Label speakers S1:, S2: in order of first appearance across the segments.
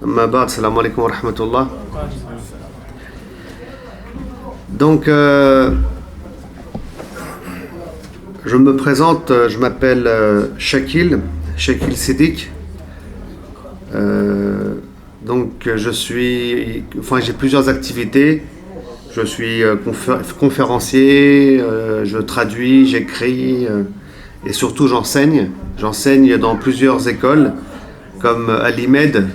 S1: Amma ba'd, salam alaikum wa rahmatullah. Donc, je me présente, je m'appelle Shakil Siddiq. Donc, j'ai plusieurs activités. Je suis conférencier, je traduis, j'écris et surtout j'enseigne. J'enseigne dans plusieurs écoles comme Al-Imed,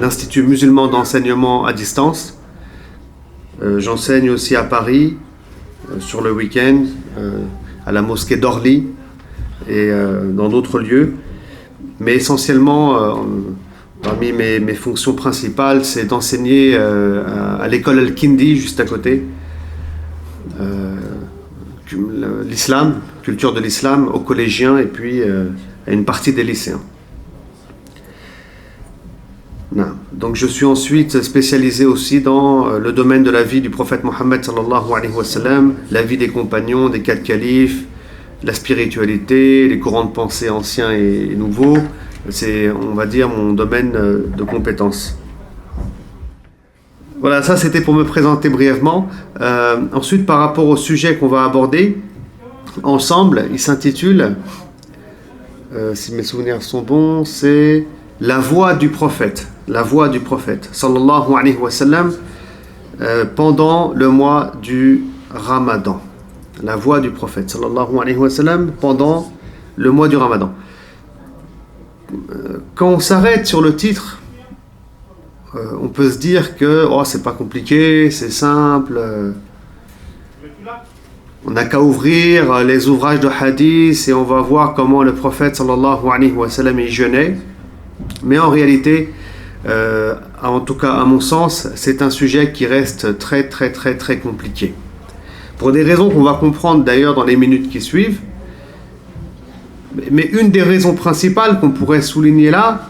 S1: l'Institut musulman d'enseignement à distance. J'enseigne aussi à Paris, sur le week-end, à la mosquée d'Orly et dans d'autres lieux. Mais essentiellement, parmi mes fonctions principales, c'est d'enseigner à l'école Al-Kindi, juste à côté, l'islam, culture de l'islam, aux collégiens et puis à une partie des lycéens. Donc je suis ensuite spécialisé aussi dans le domaine de la vie du prophète Mohammed sallallahu alayhi wa sallam, la vie des compagnons, des 4 califes, la spiritualité, les courants de pensée anciens et nouveaux. C'est, on va dire, mon domaine de compétences. Voilà, ça c'était pour me présenter brièvement. Ensuite, par rapport au sujet qu'on va aborder ensemble, il s'intitule, si mes souvenirs sont bons, c'est la voix du prophète, sallallahu alayhi wa sallam, pendant le mois du Ramadan. La voix du prophète, sallallahu alayhi wa sallam, pendant le mois du Ramadan. Quand on s'arrête sur le titre, on peut se dire que c'est pas compliqué, c'est simple. On n'a qu'à ouvrir les ouvrages de hadith et on va voir comment le prophète sallallahu alayhi wa sallam y jeûnait. Mais en réalité, en tout cas à mon sens, c'est un sujet qui reste très très très très compliqué. Pour des raisons qu'on va comprendre d'ailleurs dans les minutes qui suivent. Mais une des raisons principales qu'on pourrait souligner là,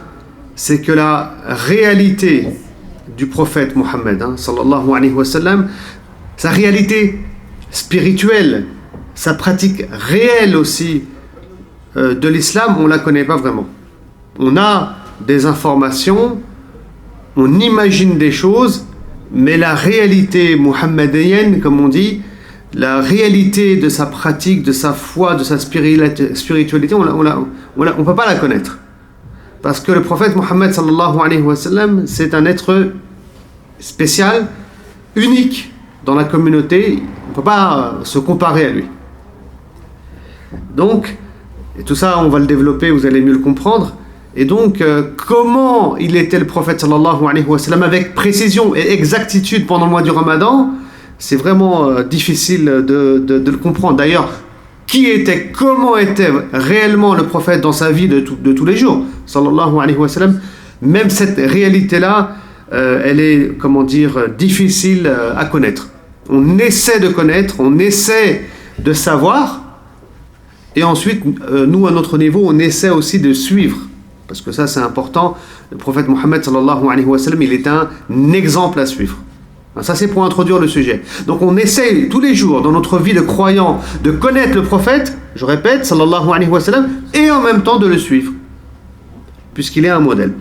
S1: c'est que la réalité du prophète Mohammed, sallallahu alayhi wa sallam, sa réalité spirituelle, sa pratique réelle aussi de l'islam, on ne la connaît pas vraiment. On a des informations, on imagine des choses, mais la réalité mohammedienne, comme on dit, la réalité de sa pratique, de sa foi, de sa spiritualité, on ne peut pas la connaître. Parce que le prophète Mohammed sallallahu alayhi wa sallam, c'est un être spécial, unique dans la communauté, on ne peut pas se comparer à lui. Donc, et tout ça on va le développer, vous allez mieux le comprendre. Et donc, comment il était le prophète sallallahu alayhi wa sallam avec précision et exactitude pendant le mois du Ramadan, c'est vraiment difficile de le comprendre. D'ailleurs, comment était réellement le prophète dans sa vie de tous les jours, sallallahu alayhi wa sallam, même cette réalité-là, elle est, difficile à connaître. On essaie de connaître, on essaie de savoir, et ensuite, nous, à notre niveau, on essaie aussi de suivre. Parce que ça, c'est important. Le prophète Mohammed, sallallahu alayhi wa sallam, il est un exemple à suivre. Ça, c'est pour introduire le sujet. Donc, on essaye tous les jours, dans notre vie de croyant, de connaître le prophète, je répète, sallallahu alayhi wa sallam, et en même temps de le suivre, puisqu'il est un modèle.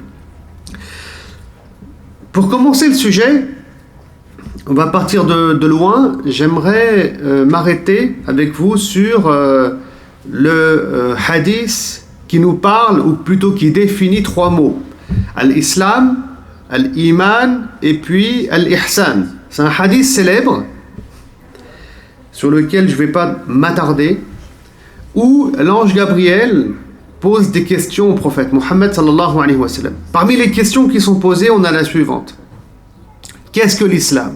S1: Pour commencer le sujet, on va partir de loin. J'aimerais m'arrêter avec vous sur le hadith qui nous parle, ou plutôt qui définit 3 mots. Al-Islam, Al-Iman et puis Al-Ihsan. C'est un hadith célèbre sur lequel je ne vais pas m'attarder, où l'ange Gabriel pose des questions au prophète Mohammed sallallahu alayhi wa sallam. Parmi les questions qui sont posées, on a la suivante. Qu'est-ce que l'islam?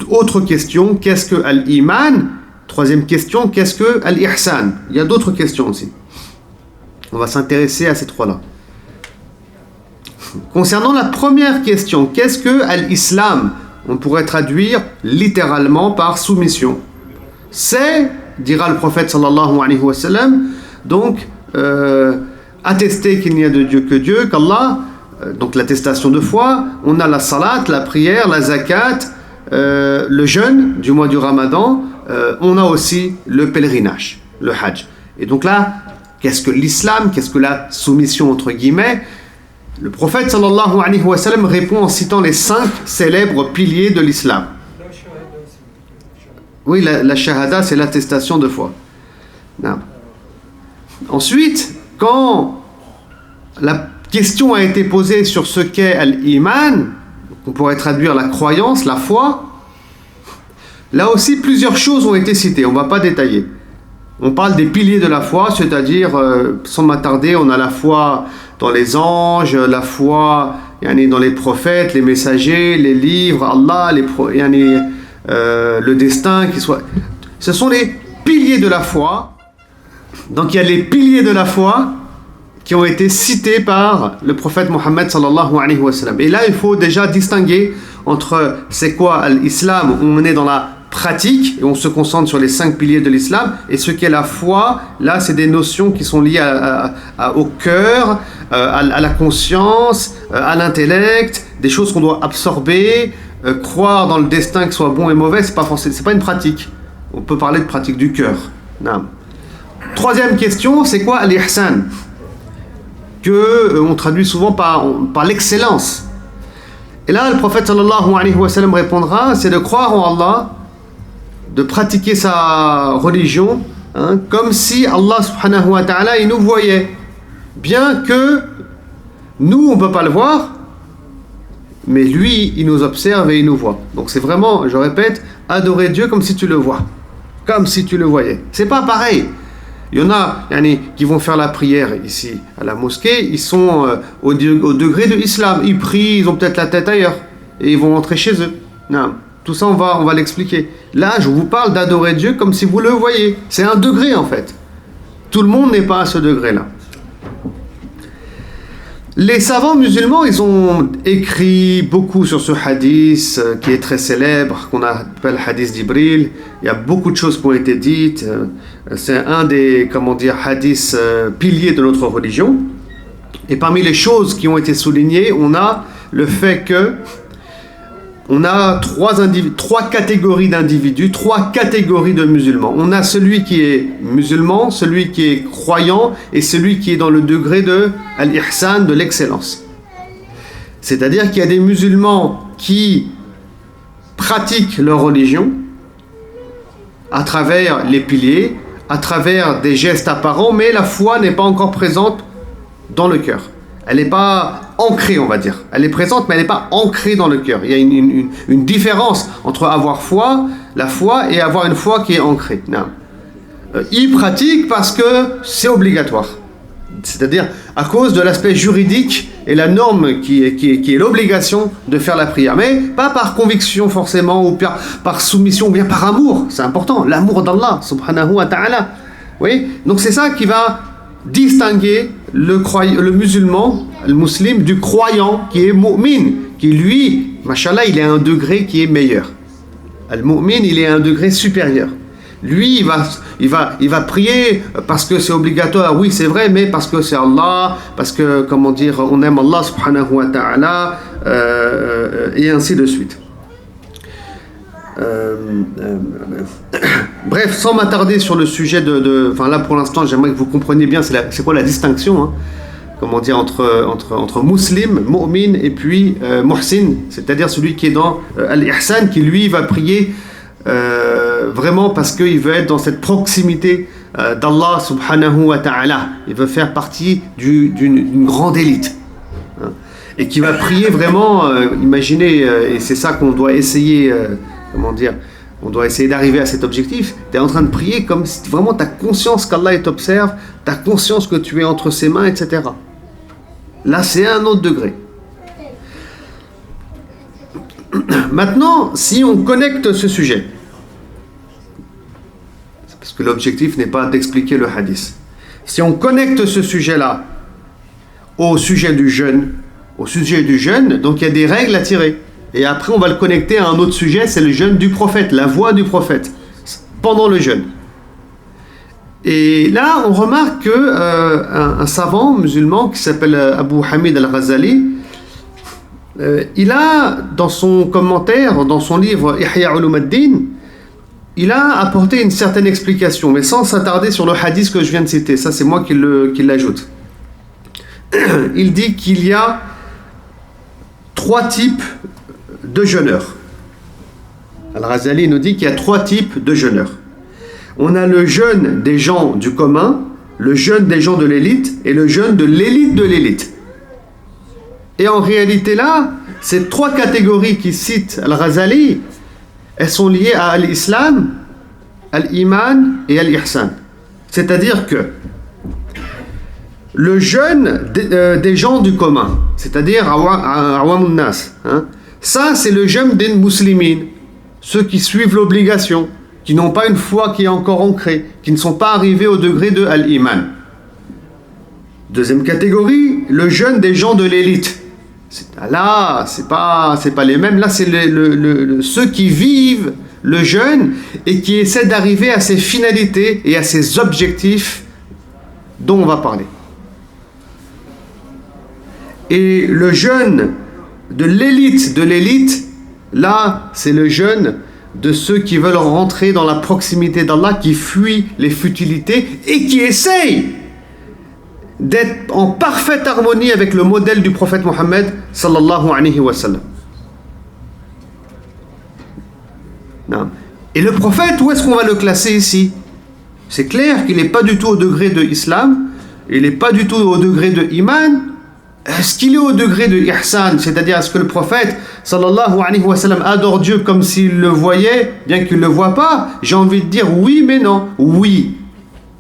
S1: Autre question, qu'est-ce que Al-Iman? 3e question, qu'est-ce que Al-Ihsan? Il y a d'autres questions aussi. On va s'intéresser à ces 3-là. Concernant la première question, qu'est-ce que Al-Islam? On pourrait traduire littéralement par soumission. C'est, dira le prophète sallallahu alayhi wa sallam, donc attester qu'il n'y a de Dieu que Dieu, qu'Allah, donc l'attestation de foi. On a la salat, la prière, la zakat, le jeûne du mois du Ramadan. On a aussi le pèlerinage, le hajj. Et donc là, qu'est-ce que l'islam? Qu'est-ce que la soumission entre guillemets? Le prophète sallallahu alayhi wa sallam répond en citant les 5 célèbres piliers de l'islam. Oui, la shahada, c'est l'attestation de foi. Non. Ensuite, quand la question a été posée sur ce qu'est al-iman, on pourrait traduire la croyance, la foi, là aussi plusieurs choses ont été citées, on ne va pas détailler. On parle des piliers de la foi, c'est-à-dire, sans m'attarder, on a la foi dans les anges, la foi dans les prophètes, les messagers, les livres, Allah, le destin, ce sont les piliers de la foi. Donc il y a les piliers de la foi qui ont été cités par le prophète Mohammed sallallahu alayhi wa sallam. Et là, il faut déjà distinguer entre c'est quoi l'islam, où on est dans la pratique et on se concentre sur les 5 piliers de l'islam, et ce qu'est la foi. Là, c'est des notions qui sont liées au cœur, à la conscience, à l'intellect, des choses qu'on doit absorber, croire dans le destin, que ce soit bon et mauvais, c'est pas une pratique. On peut parler de pratique du cœur. Non. Troisième question, c'est quoi l'ihsan, que on traduit souvent par l'excellence. Et là, le prophète sallallahu alayhi wa sallam répondra, c'est de croire en Allah, de pratiquer sa religion, comme si Allah subhanahu wa ta'ala, il nous voyait. Bien que nous, on ne peut pas le voir, mais lui, il nous observe et il nous voit. Donc c'est vraiment, je répète, adorer Dieu comme si tu le vois, comme si tu le voyais. C'est pas pareil. Il y en a qui vont faire la prière ici à la mosquée, ils sont au degré de l'islam, ils prient, ils ont peut-être la tête ailleurs, et ils vont rentrer chez eux. Non. Tout ça, on va l'expliquer. Là, je vous parle d'adorer Dieu comme si vous le voyez. C'est un degré en fait. Tout le monde n'est pas à ce degré-là. Les savants musulmans, ils ont écrit beaucoup sur ce hadith qui est très célèbre, qu'on appelle hadith d'Ibril. Il y a beaucoup de choses qui ont été dites. C'est un des, hadiths piliers de notre religion. Et parmi les choses qui ont été soulignées, on a le fait que on a 3 catégories d'individus, 3 catégories de musulmans. On a celui qui est musulman, celui qui est croyant et celui qui est dans le degré de al-ihsan, de l'excellence. C'est-à-dire qu'il y a des musulmans qui pratiquent leur religion à travers les piliers, à travers des gestes apparents, mais la foi n'est pas encore présente dans le cœur. Elle n'est pas ancrée, on va dire. Elle est présente, mais elle n'est pas ancrée dans le cœur. Il y a une différence entre avoir la foi, et avoir une foi qui est ancrée. Non. Ils pratiquent parce que c'est obligatoire. C'est-à-dire à cause de l'aspect juridique et la norme qui est l'obligation de faire la prière. Mais pas par conviction forcément, ou par soumission, ou bien par amour. C'est important, l'amour d'Allah, subhanahu wa ta'ala. Oui. Donc c'est ça qui va distinguer le musulman, le musulman, du croyant qui est mu'min, qui lui, mashallah, il est à un degré qui est meilleur. Le mu'min, il est à un degré supérieur. Lui, il va prier parce que c'est obligatoire, oui c'est vrai, mais parce que c'est Allah, parce que, on aime Allah subhanahu wa ta'ala, et ainsi de suite. Bref, sans m'attarder sur le sujet là pour l'instant, j'aimerais que vous compreniez bien c'est quoi la distinction, entre muslim, mu'min et puis muhsin, c'est-à-dire celui qui est dans al-ihsan, qui lui va prier vraiment parce qu'il veut être dans cette proximité d'Allah subhanahu wa ta'ala. Il veut faire partie d'une grande élite, et qui va prier vraiment, imaginez, et c'est ça qu'on doit essayer, on doit essayer d'arriver à cet objectif. Tu es en train de prier comme si vraiment tu as conscience qu'Allah t'observe, tu as conscience que tu es entre ses mains, etc. Là, c'est un autre degré. Maintenant, si on connecte ce sujet, parce que l'objectif n'est pas d'expliquer le hadith, si on connecte ce sujet-là au sujet du jeûne, donc il y a des règles à tirer. Et après, on va le connecter à un autre sujet, c'est le jeûne du prophète, la voix du prophète, pendant le jeûne. Et là, on remarque qu'un savant musulman qui s'appelle Abu Hamid al-Ghazali, il a, dans son commentaire, dans son livre Ihya Ulum ad-Din, il a apporté une certaine explication, mais sans s'attarder sur le hadith que je viens de citer. Ça, c'est moi qui l'ajoute. Il dit qu'il y a 3 types de jeûneurs. Al-Ghazali nous dit qu'il y a 3 types de jeûneurs. On a le jeûne des gens du commun, le jeûne des gens de l'élite et le jeûne de l'élite de l'élite. Et en réalité là, ces 3 catégories qui cite Al-Ghazali, elles sont liées à l'islam, à l'iman et à l'ihsan. C'est-à-dire que le jeûne des gens du commun, c'est-à-dire awamun nas, ça c'est le jeûne des muslimines, ceux qui suivent l'obligation, qui n'ont pas une foi qui est encore ancrée, qui ne sont pas arrivés au degré de al-iman. Deuxième catégorie, le jeûne des gens de l'élite. Là, c'est pas les mêmes. Là, c'est ceux qui vivent le jeûne et qui essaient d'arriver à ces finalités et à ces objectifs dont on va parler. Et le jeûne de l'élite, là, c'est le jeûne de ceux qui veulent rentrer dans la proximité d'Allah, qui fuient les futilités et qui essayent d'être en parfaite harmonie avec le modèle du prophète Mohammed sallallahu alayhi wa sallam. Et le prophète, où est-ce qu'on va le classer ici? C'est clair qu'il n'est pas du tout au degré de l'islam, il n'est pas du tout au degré de iman. Est-ce qu'il est au degré de ihsan, c'est-à-dire est-ce que le prophète sallallahu alayhi wa sallam adore Dieu comme s'il le voyait, bien qu'il ne le voit pas? J'ai envie de dire oui mais non. Oui,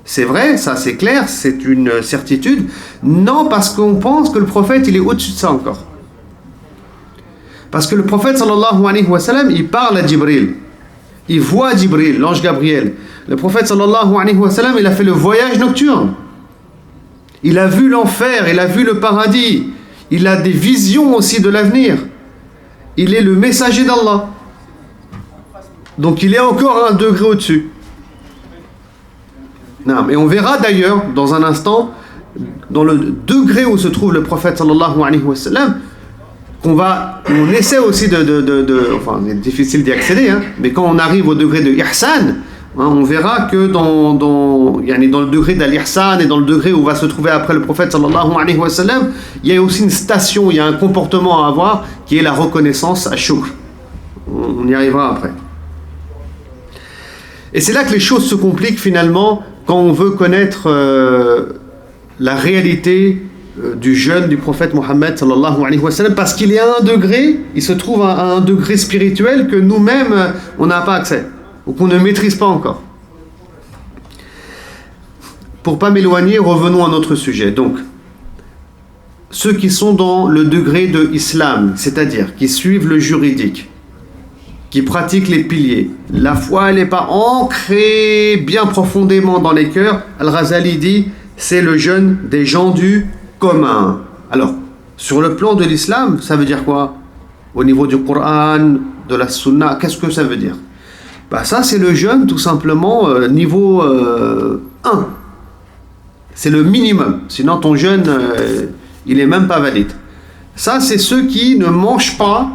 S1: c'est vrai, ça c'est clair, c'est une certitude. Non, parce qu'on pense que le prophète il est au-dessus de ça encore. Parce que le prophète sallallahu alayhi wa sallam, il parle à Jibril. Il voit Jibril, l'ange Gabriel. Le prophète sallallahu alayhi wa sallam, il a fait le voyage nocturne. Il a vu l'enfer, il a vu le paradis. Il a des visions aussi de l'avenir. Il est le messager d'Allah. Donc il est encore un degré au-dessus. Non, mais on verra d'ailleurs dans un instant, dans le degré où se trouve le prophète sallallahu alayhi wa sallam, on essaie aussi enfin, c'est difficile d'y accéder, mais quand on arrive au degré de ihsan, on verra que dans le degré d'al-ihsan et dans le degré où va se trouver après le prophète sallallahu alayhi wa sallam, il y a aussi une station, il y a un comportement à avoir qui est la reconnaissance à shukr. On y arrivera après. Et c'est là que les choses se compliquent finalement quand on veut connaître la réalité du jeûne du prophète Mohammed sallallahu alayhi wa sallam, parce qu'il est à un degré, il se trouve à un degré spirituel que nous-mêmes on n'a pas accès ou qu'on ne maîtrise pas encore. Pour pas m'éloigner, revenons à notre sujet. Donc, ceux qui sont dans le degré de l'islam, c'est-à-dire qui suivent le juridique, qui pratiquent les piliers, la foi elle n'est pas ancrée bien profondément dans les cœurs. Al-Ghazali dit, c'est le jeûne des gens du commun. Alors, sur le plan de l'islam, ça veut dire quoi? Au niveau du Coran, de la Sunna, qu'est-ce que ça veut dire? Ça, c'est le jeûne, tout simplement, niveau 1. C'est le minimum. Sinon, ton jeûne, il n'est même pas valide. Ça, c'est ceux qui ne mangent pas,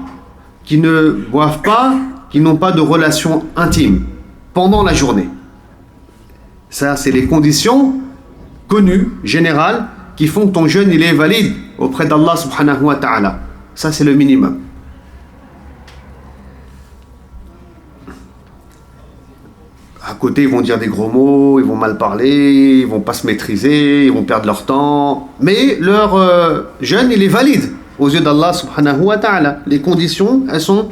S1: qui ne boivent pas, qui n'ont pas de relation intime pendant la journée. Ça, c'est les conditions connues, générales, qui font que ton jeûne, il est valide auprès d'Allah subhanahu wa ta'ala. Ça, c'est le minimum. À côté, ils vont dire des gros mots, ils vont mal parler, ils vont pas se maîtriser, ils vont perdre leur temps. Mais leur jeûne, il est valide aux yeux d'Allah subhanahu wa ta'ala. Les conditions, elles sont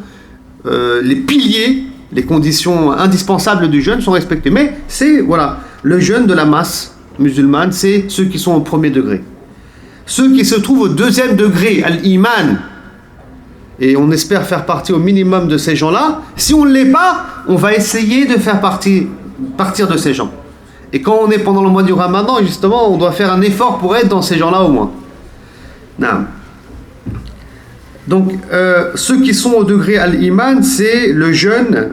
S1: les piliers, les conditions indispensables du jeûne sont respectées. Mais c'est, voilà, le jeûne de la masse musulmane, c'est ceux qui sont au premier degré. Ceux qui se trouvent au deuxième degré, al-iman, et on espère faire partie au minimum de ces gens-là. Si on ne l'est pas, on va essayer de faire partir de ces gens. Et quand on est pendant le mois du Ramadan, justement, on doit faire un effort pour être dans ces gens-là au moins. Non. Donc, ceux qui sont au degré al-iman, c'est le jeûne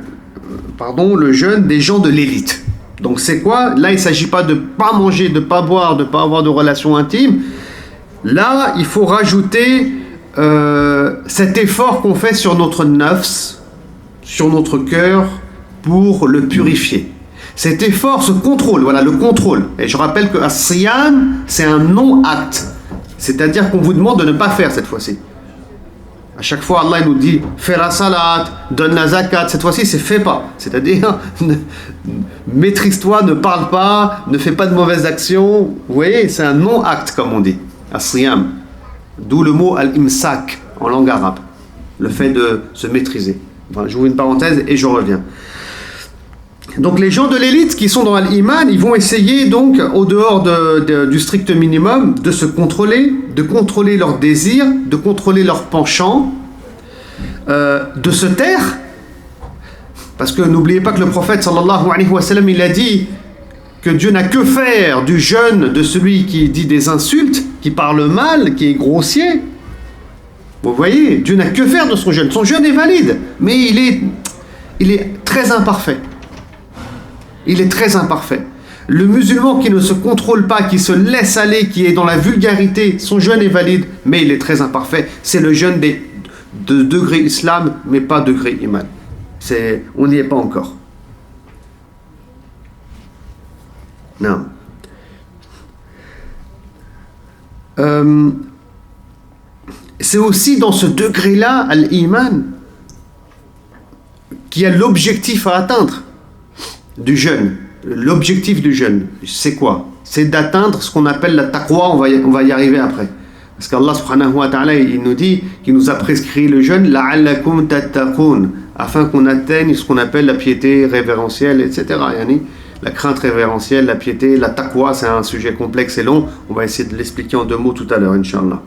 S1: des gens de l'élite. Donc c'est quoi? Là, il ne s'agit pas de ne pas manger, de ne pas boire, de ne pas avoir de relations intimes. Là, il faut rajouter cet effort qu'on fait sur notre nafs, sur notre cœur, pour le purifier. Cet effort, ce contrôle, voilà le contrôle. Et je rappelle que as-siyam, c'est un non-acte. C'est-à-dire qu'on vous demande de ne pas faire cette fois-ci. À chaque fois, Allah nous dit fais la salat, donne la zakat. Cette fois-ci, c'est fais pas. C'est-à-dire maîtrise-toi, ne parle pas, ne fais pas de mauvaises actions. Vous voyez, c'est un non-acte comme on dit. As-siyam. D'où le mot al-imsak en langue arabe. Le fait de se maîtriser. Enfin, j'ouvre une parenthèse et je reviens. Donc les gens de l'élite qui sont dans l'iman, ils vont essayer donc, au dehors du strict minimum, de se contrôler, de contrôler leurs désirs, de contrôler leurs penchants, de se taire. Parce que n'oubliez pas que le prophète sallallahu alayhi wa sallam, il a dit que Dieu n'a que faire du jeûne de celui qui dit des insultes, qui parle mal, qui est grossier. Vous voyez, Dieu n'a que faire de son jeûne. Son jeûne est valide, mais il est très imparfait. Il est très imparfait. Le musulman qui ne se contrôle pas, qui se laisse aller, qui est dans la vulgarité, son jeûne est valide, mais il est très imparfait. C'est le jeûne de degré islam, mais pas degré iman. On n'y est pas encore. Non. C'est aussi dans ce degré-là, al-iman, qu'il y a l'objectif à atteindre du jeûne. L'objectif du jeûne, c'est quoi? C'est d'atteindre ce qu'on appelle la taqwa. On va y arriver après. Parce qu'Allah subhanahu wa ta'ala, il nous dit qu'il nous a prescrit le jeûne la'allakum tattaqun, afin qu'on atteigne ce qu'on appelle la piété révérentielle, etc. Yani, la crainte révérentielle, la piété, la taqwa, c'est un sujet complexe et long. On va essayer de l'expliquer en 2 mots tout à l'heure, Inch'Allah.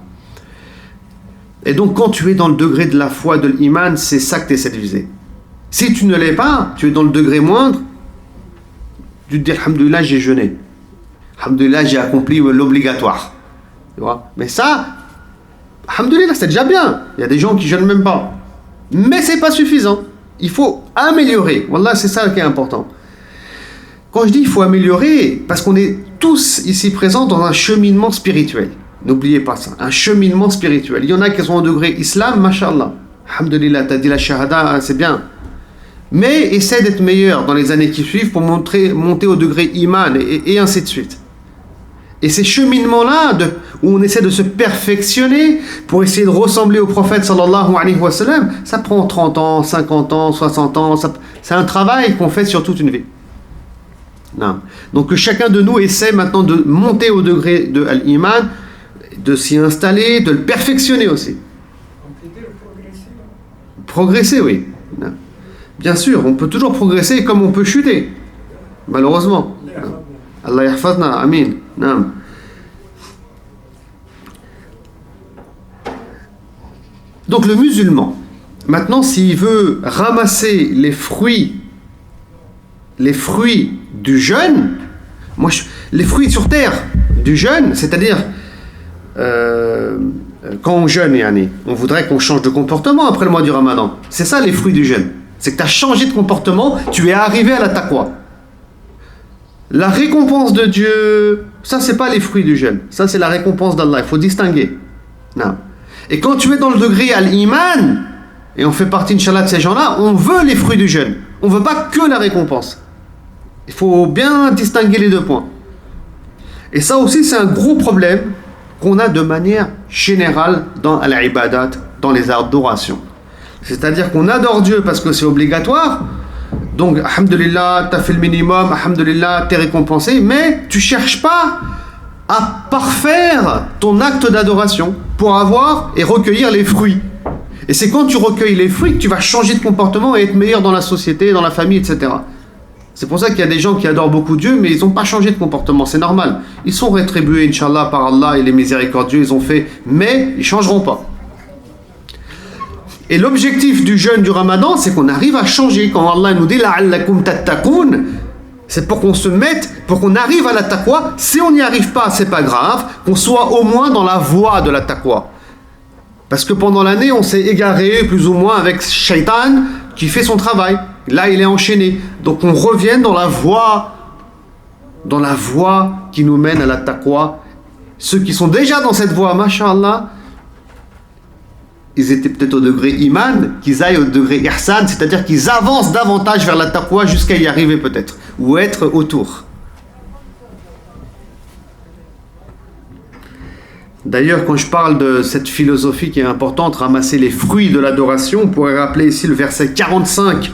S1: Et donc, quand tu es dans le degré de la foi, de l'iman, c'est ça que tu essaies de viser. Si tu ne l'es pas, tu es dans le degré moindre, tu te dis, alhamdoulilah, j'ai jeûné. Alhamdoulilah, j'ai accompli l'obligatoire. Tu vois? Mais ça, alhamdoulilah, c'est déjà bien. Il y a des gens qui jeûnent même pas. Mais c'est pas suffisant. Il faut améliorer. Wallah, c'est ça qui est important. Quand je dis il faut améliorer, parce qu'on est tous ici présents dans un cheminement spirituel. N'oubliez pas ça, un cheminement spirituel. Il y en a qui sont au degré islam, mashallah. Alhamdulillah, t'as dit la shahada, c'est bien. Mais essaie d'être meilleur dans les années qui suivent pour monter au degré iman et ainsi de suite. Et ces cheminements-là, où on essaie de se perfectionner pour essayer de ressembler au prophète sallallahu alayhi wa sallam, ça prend 30 ans, 50 ans, 60 ans. C'est un travail qu'on fait sur toute une vie. Non. Donc que chacun de nous essaie maintenant de monter au degré de l'iman, de s'y installer, de le perfectionner aussi. Progresser, oui. Non. Bien sûr, on peut toujours progresser comme on peut chuter. Malheureusement. Allah yahfazna, amin. Non. Donc le musulman, maintenant s'il veut ramasser les fruits du jeûne, les fruits sur terre du jeûne, c'est-à-dire quand on jeûne, on voudrait qu'on change de comportement après le mois du Ramadan. C'est ça les fruits du jeûne. C'est que tu as changé de comportement, tu es arrivé à la taqwa. La récompense de Dieu, ça c'est pas les fruits du jeûne. Ça c'est la récompense d'Allah. Il faut distinguer. Non. Et quand tu es dans le degré al-iman, et on fait partie, Inch'Allah, de ces gens-là, on veut les fruits du jeûne. On ne veut pas que la récompense. Il faut bien distinguer les 2 points. Et ça aussi, c'est un gros problème qu'on a de manière générale dans l'ibadat, dans les adorations. C'est-à-dire qu'on adore Dieu parce que c'est obligatoire. Donc, alhamdulillah, tu as fait le minimum, alhamdulillah, tu es récompensé, mais tu ne cherches pas à parfaire ton acte d'adoration pour avoir et recueillir les fruits. Et c'est quand tu recueilles les fruits que tu vas changer de comportement et être meilleur dans la société, dans la famille, etc. C'est pour ça qu'il y a des gens qui adorent beaucoup Dieu, mais ils n'ont pas changé de comportement, c'est normal. Ils sont rétribués, Inch'Allah, par Allah, et les miséricordieux, ils ont fait, mais ils ne changeront pas. Et l'objectif du jeûne du Ramadan, c'est qu'on arrive à changer. Quand Allah nous dit « La'allakum tattaqun », c'est pour qu'on se mette, pour qu'on arrive à la taqwa. Si on n'y arrive pas, c'est pas grave, qu'on soit au moins dans la voie de la taqwa. Parce que pendant l'année, on s'est égaré plus ou moins avec Shaitan qui fait son travail. Là, il est enchaîné. Donc on revient dans la voie qui nous mène à la taqwa. Ceux qui sont déjà dans cette voie, masha'Allah, ils étaient peut-être au degré iman, qu'ils aillent au degré ihsan, c'est-à-dire qu'ils avancent davantage vers la taqwa jusqu'à y arriver peut-être, ou être autour. D'ailleurs, quand je parle de cette philosophie qui est importante, ramasser les fruits de l'adoration, on pourrait rappeler ici le verset 45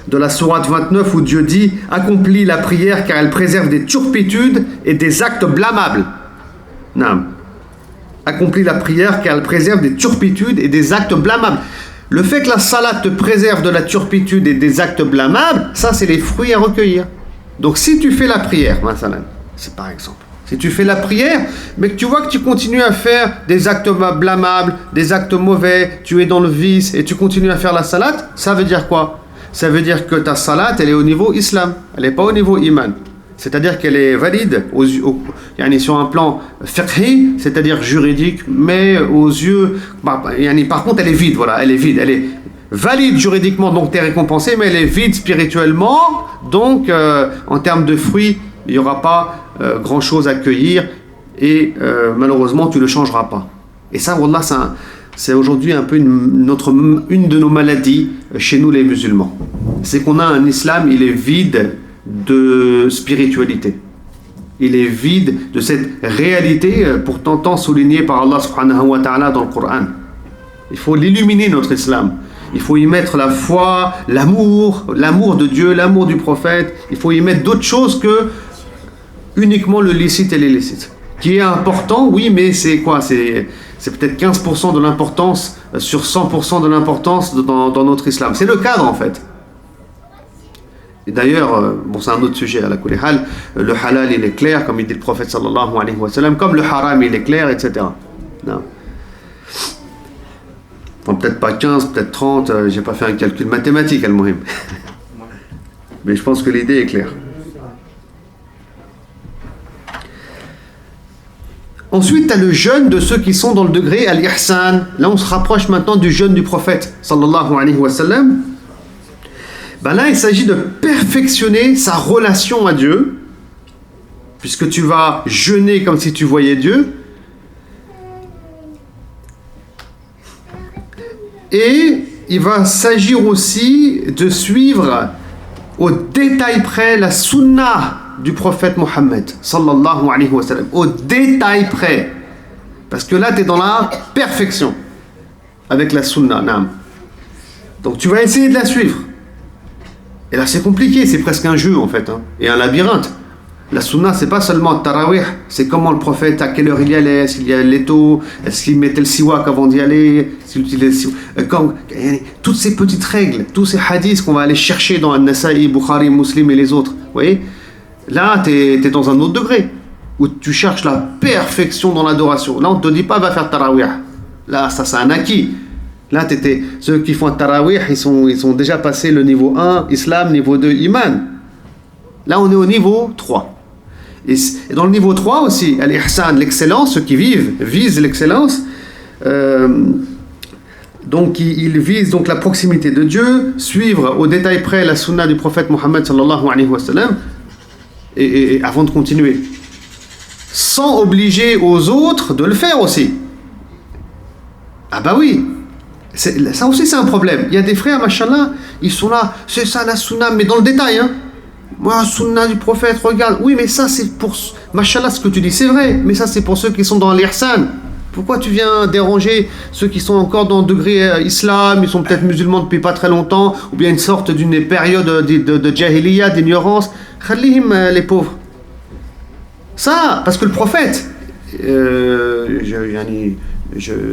S1: de la sourate 29 où Dieu dit « Accomplis la prière car elle préserve des turpitudes et des actes blâmables. » Non. Accomplis la prière car elle préserve des turpitudes et des actes blâmables. Le fait que la salade te préserve de la turpitude et des actes blâmables, ça c'est les fruits à recueillir. Donc si tu fais la prière, c'est par exemple, si tu fais la prière, mais que tu vois que tu continues à faire des actes blâmables, des actes mauvais, tu es dans le vice et tu continues à faire la salade, ça veut dire quoi? Ça veut dire que ta salade, elle est au niveau islam, elle n'est pas au niveau iman. C'est-à-dire qu'elle est valide sur un plan fiqhi, c'est-à-dire juridique, mais aux yeux, par contre, elle est vide, voilà, elle est vide, elle est valide juridiquement, donc tu es récompensé, mais elle est vide spirituellement, donc en termes de fruits, il n'y aura pas grand-chose à cueillir et malheureusement, tu ne le changeras pas. Et ça, wallah, c'est aujourd'hui un peu une de nos maladies chez nous les musulmans. C'est qu'on a un islam, il est vide de spiritualité. Il est vide de cette réalité pourtant tant soulignée par Allah subhanahu wa ta'ala dans le Coran. Il faut l'illuminer notre islam. Il faut y mettre la foi, l'amour de Dieu, l'amour du prophète. Il faut y mettre d'autres choses que uniquement le licite et l'illicite. Qui est important, oui, mais c'est quoi? C'est peut-être 15% de l'importance sur 100% de l'importance dans notre islam. C'est le cadre en fait. Et d'ailleurs, c'est un autre sujet à la kulli hal, le halal il est clair, comme il dit le prophète sallallahu alayhi wa sallam, comme le haram il est clair, etc. Non. Enfin, peut-être pas 15, peut-être 30, j'ai pas fait un calcul mathématique, al-muhim. Mais je pense que l'idée est claire. Ensuite, tu as le jeûne de ceux qui sont dans le degré al-ihsan. Là, on se rapproche maintenant du jeûne du prophète sallallahu alayhi wa sallam. Là, il s'agit de perfectionner sa relation à Dieu, puisque tu vas jeûner comme si tu voyais Dieu. Et il va s'agir aussi de suivre au détail près la sunna du prophète Mohammed sallallahu alayhi wa sallam, au détail près. Parce que là, tu es dans la perfection avec la sunna. Donc tu vas essayer de la suivre. Et là, c'est compliqué, c'est presque un jeu en fait, et un labyrinthe. La sunna, c'est pas seulement le tarawih, c'est comment le prophète, à quelle heure il y allait, s'il y allait l'étau, est-ce qu'il mettait le siwak avant d'y aller, s'il utilisait le siwak. Toutes ces petites règles, tous ces hadiths qu'on va aller chercher dans An-Nasa'i, Bukhari, Muslim et les autres, vous voyez, là, tu es dans un autre degré, où tu cherches la perfection dans l'adoration. Là, on ne te dit pas, va faire tarawih. Là, ça, c'est un acquis. Là, ceux qui font un tarawih, ils sont déjà passés le niveau 1, islam, niveau 2, iman. Là, on est au niveau 3. Et dans le niveau 3 aussi, al-ihsan, l'excellence, ceux qui visent l'excellence. Donc, ils visent donc la proximité de Dieu, suivre au détail près la sunna du prophète Mohammed sallallahu alayhi wa sallam, et avant de continuer. Sans obliger aux autres de le faire aussi. Ah bah oui. Ça aussi c'est un problème. Il y a des frères, machallah, ils sont là, c'est ça la sunna, mais dans le détail. Moi, sunna du prophète, regarde. Oui, mais ça c'est pour... Machallah, ce que tu dis c'est vrai, mais ça c'est pour ceux qui sont dans l'ihsan. Pourquoi tu viens déranger ceux qui sont encore dans le degré islam, ils sont peut-être musulmans depuis pas très longtemps, ou bien une sorte d'une période de jahiliya, d'ignorance. Khalihim, les pauvres. Ça, parce que le prophète,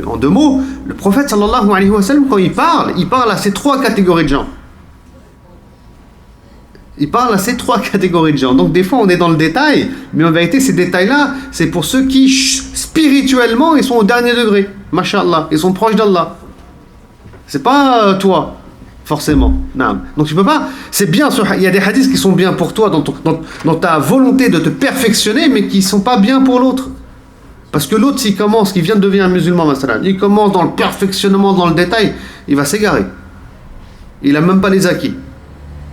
S1: en deux mots, le prophète sallallahu alayhi wa sallam, quand il parle à ces trois catégories de gens. Il parle à ces trois catégories de gens. Donc des fois on est dans le détail, mais en vérité ces détails-là, c'est pour ceux qui spirituellement ils sont au dernier degré. Masha'Allah, ils sont proches d'Allah. C'est pas toi, forcément. Non. Donc tu peux pas. C'est bien, il y a des hadiths qui sont bien pour toi dans ta volonté de te perfectionner, mais qui sont pas bien pour l'autre. Parce que l'autre, s'il vient de devenir un musulman, il commence dans le perfectionnement, dans le détail, il va s'égarer. Il n'a même pas les acquis.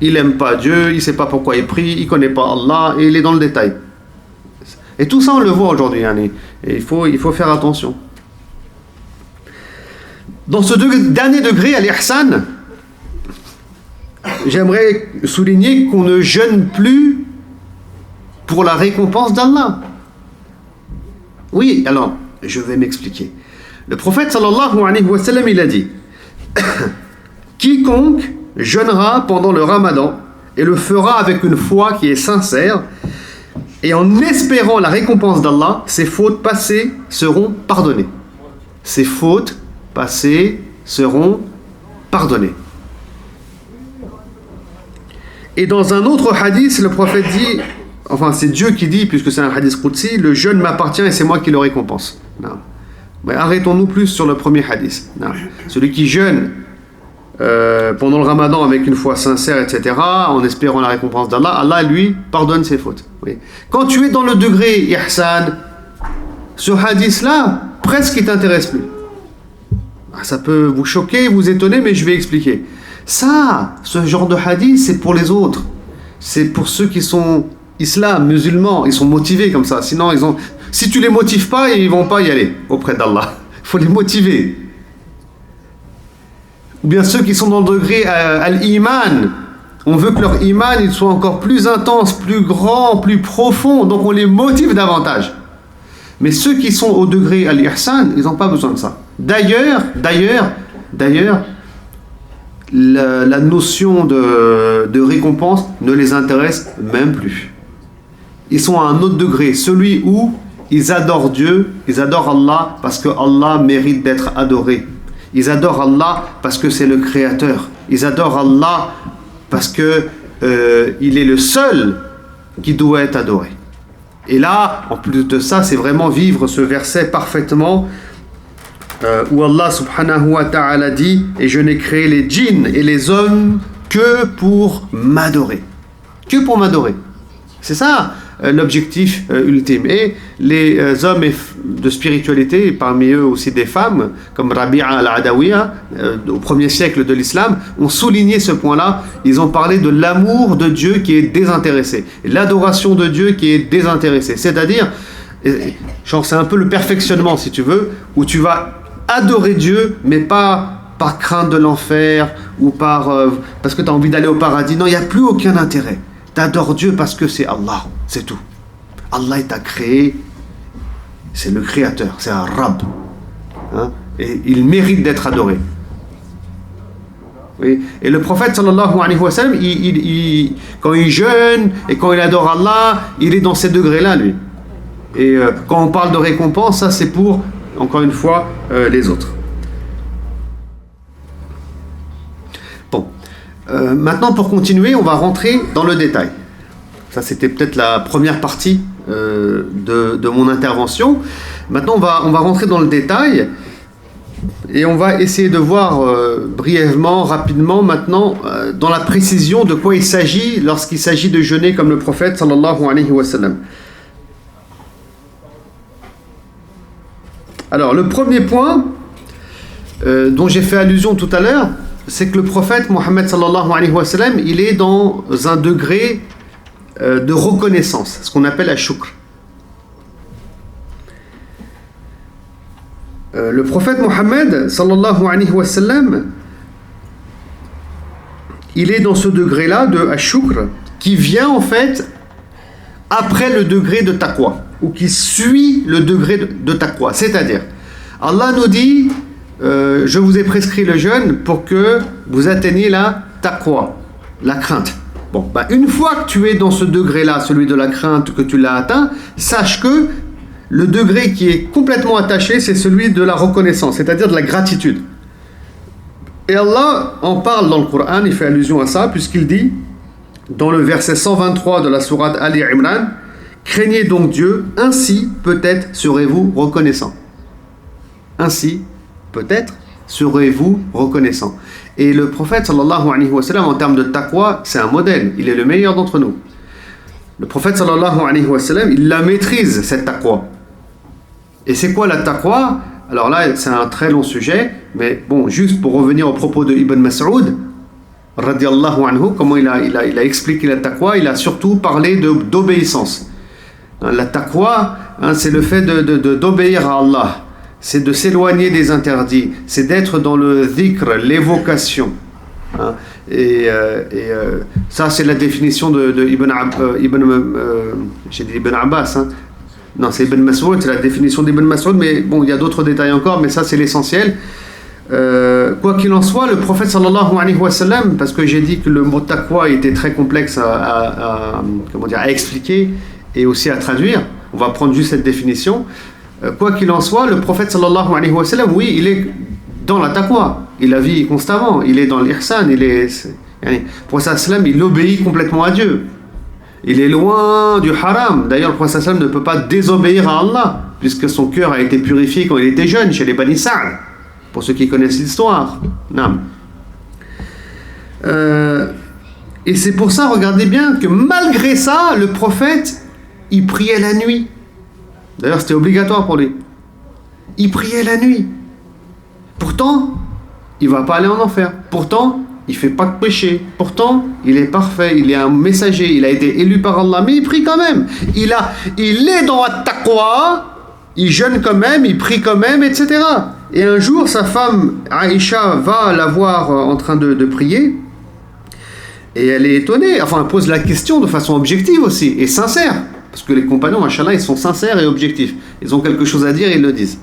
S1: Il n'aime pas Dieu, il ne sait pas pourquoi il prie, il ne connaît pas Allah, et il est dans le détail. Et tout ça, on le voit aujourd'hui. Et il faut faire attention. Dans ce dernier degré, à l'ihsan, j'aimerais souligner qu'on ne jeûne plus pour la récompense d'Allah. Oui, alors, je vais m'expliquer. Le prophète sallallahu alayhi wa sallam, il a dit quiconque jeûnera pendant le ramadan et le fera avec une foi qui est sincère et en espérant la récompense d'Allah, ses fautes passées seront pardonnées. Ses fautes passées seront pardonnées. Et dans un autre hadith, le prophète dit, enfin c'est Dieu qui dit, puisque c'est un hadith qudsi, le jeûne m'appartient et c'est moi qui le récompense. Non. Mais arrêtons-nous plus sur le premier hadith. Non. Celui qui jeûne pendant le ramadan avec une foi sincère, etc., en espérant la récompense d'Allah, Allah lui pardonne ses fautes. Oui. Quand tu es dans le degré ihsan, ce hadith-là, presque il t'intéresse plus. Ça peut vous choquer, vous étonner, mais je vais expliquer. Ça, ce genre de hadith, c'est pour les autres. C'est pour ceux qui sont islam, musulmans, ils sont motivés comme ça. Sinon, si tu les motives pas, ils vont pas y aller auprès d'Allah. Il faut les motiver. Ou bien ceux qui sont dans le degré al-iman. On veut que leur iman il soit encore plus intense, plus grand, plus profond. Donc on les motive davantage. Mais ceux qui sont au degré al-ihsan, ils n'ont pas besoin de ça. D'ailleurs, la notion de récompense ne les intéresse même plus. Ils sont à un autre degré, celui où ils adorent Dieu, ils adorent Allah parce que Allah mérite d'être adoré. Ils adorent Allah parce que c'est le Créateur. Ils adorent Allah parce que il est le seul qui doit être adoré. Et là, en plus de ça, c'est vraiment vivre ce verset parfaitement où Allah subhanahu wa ta'ala dit « Et je n'ai créé les djinns et les hommes que pour m'adorer. » Que pour m'adorer. C'est ça l'objectif ultime. Et les hommes de spiritualité, parmi eux aussi des femmes, comme Rabi'a al-Adawiya, au 1er siècle de l'islam, ont souligné ce point-là. Ils ont parlé de l'amour de Dieu qui est désintéressé. Et l'adoration de Dieu qui est désintéressée. C'est-à-dire, genre c'est un peu le perfectionnement, si tu veux, où tu vas adorer Dieu, mais pas par crainte de l'enfer ou parce que tu as envie d'aller au paradis. Non, il n'y a plus aucun intérêt. Tu adores Dieu parce que c'est Allah, c'est tout. Allah il t'a créé, c'est le créateur, c'est un Rabb. Hein? Et il mérite d'être adoré. Oui. Et le prophète sallallahu alayhi wa sallam, quand il jeûne et quand il adore Allah, il est dans ces degrés-là, lui. Et quand on parle de récompense, ça c'est pour, encore une fois, les autres. Bon. Maintenant, pour continuer, on va rentrer dans le détail. Ça, c'était peut-être la première partie de mon intervention. Maintenant, on va rentrer dans le détail et on va essayer de voir brièvement, rapidement, maintenant, dans la précision de quoi il s'agit lorsqu'il s'agit de jeûner comme le prophète sallallahu alayhi wa sallam. Alors, le premier point dont j'ai fait allusion tout à l'heure, c'est que le prophète Mohammed sallallahu alayhi wa sallam, il est dans un degré de reconnaissance, ce qu'on appelle la shukr. Le prophète Mohammed sallallahu alayhi wa sallam, il est dans ce degré-là de ashukr qui vient en fait après le degré de taqwa, ou qui suit le degré de taqwa. C'est-à-dire, Allah nous dit je vous ai prescrit le jeûne pour que vous atteigniez la taqwa, la crainte. Bon, une fois que tu es dans ce degré-là, celui de la crainte, que tu l'as atteint, sache que le degré qui est complètement attaché, c'est celui de la reconnaissance, c'est-à-dire de la gratitude. Et Allah en parle dans le Coran, il fait allusion à ça, puisqu'il dit, dans le verset 123 de la sourate Ali Imran, « Craignez donc Dieu, ainsi peut-être serez-vous reconnaissant. » Ainsi, peut-être serez-vous reconnaissant. Et le prophète sallallahu alayhi wa sallam, en termes de taqwa, c'est un modèle. Il est le meilleur d'entre nous. Le prophète sallallahu alayhi wa sallam, il la maîtrise, cette taqwa. Et c'est quoi la taqwa? Alors là, c'est un très long sujet, mais bon, juste pour revenir au propos de Ibn Mas'ud, radiallahu anhu, comment il a expliqué la taqwa, il a surtout parlé d'obéissance. La taqwa, c'est le fait d'obéir à Allah. c'est de s'éloigner des interdits, c'est d'être dans le dhikr, l'évocation. Hein. Ça, c'est la définition de j'ai dit Ibn Abbas. Hein. Non, c'est Ibn Mas'ud, c'est la définition d'Ibn Mas'ud, mais bon, il y a d'autres détails encore, mais ça, c'est l'essentiel. Quoi qu'il en soit, le prophète sallallahu alayhi wa sallam, parce que j'ai dit que le mot taqwa était très complexe à expliquer et aussi à traduire, on va prendre juste cette définition. Quoi qu'il en soit, le prophète sallallahu alayhi wa sallam, oui, il est dans la taqwa, il la vit constamment, il est dans l'ihsan, le prophète sallam, il obéit complètement à Dieu. Il est loin du haram. D'ailleurs, le prophète sallam ne peut pas désobéir à Allah, puisque son cœur a été purifié quand il était jeune, chez les Bani Sa'd. Pour ceux qui connaissent l'histoire. Et c'est pour ça, regardez bien, que malgré ça, le prophète, il priait la nuit. D'ailleurs, c'était obligatoire pour lui. Il priait la nuit. Pourtant, il ne va pas aller en enfer. Pourtant, il ne fait pas de péché. Pourtant, il est parfait. Il est un messager. Il a été élu par Allah. Mais il prie quand même. Il est dans la taqwa. Il jeûne quand même. Il prie quand même, etc. Et un jour, sa femme, Aïcha, va la voir en train de prier. Et elle est étonnée. Enfin, elle pose la question de façon objective aussi. Et sincère. Parce que les compagnons, machallah, ils sont sincères et objectifs. Ils ont quelque chose à dire, ils le disent.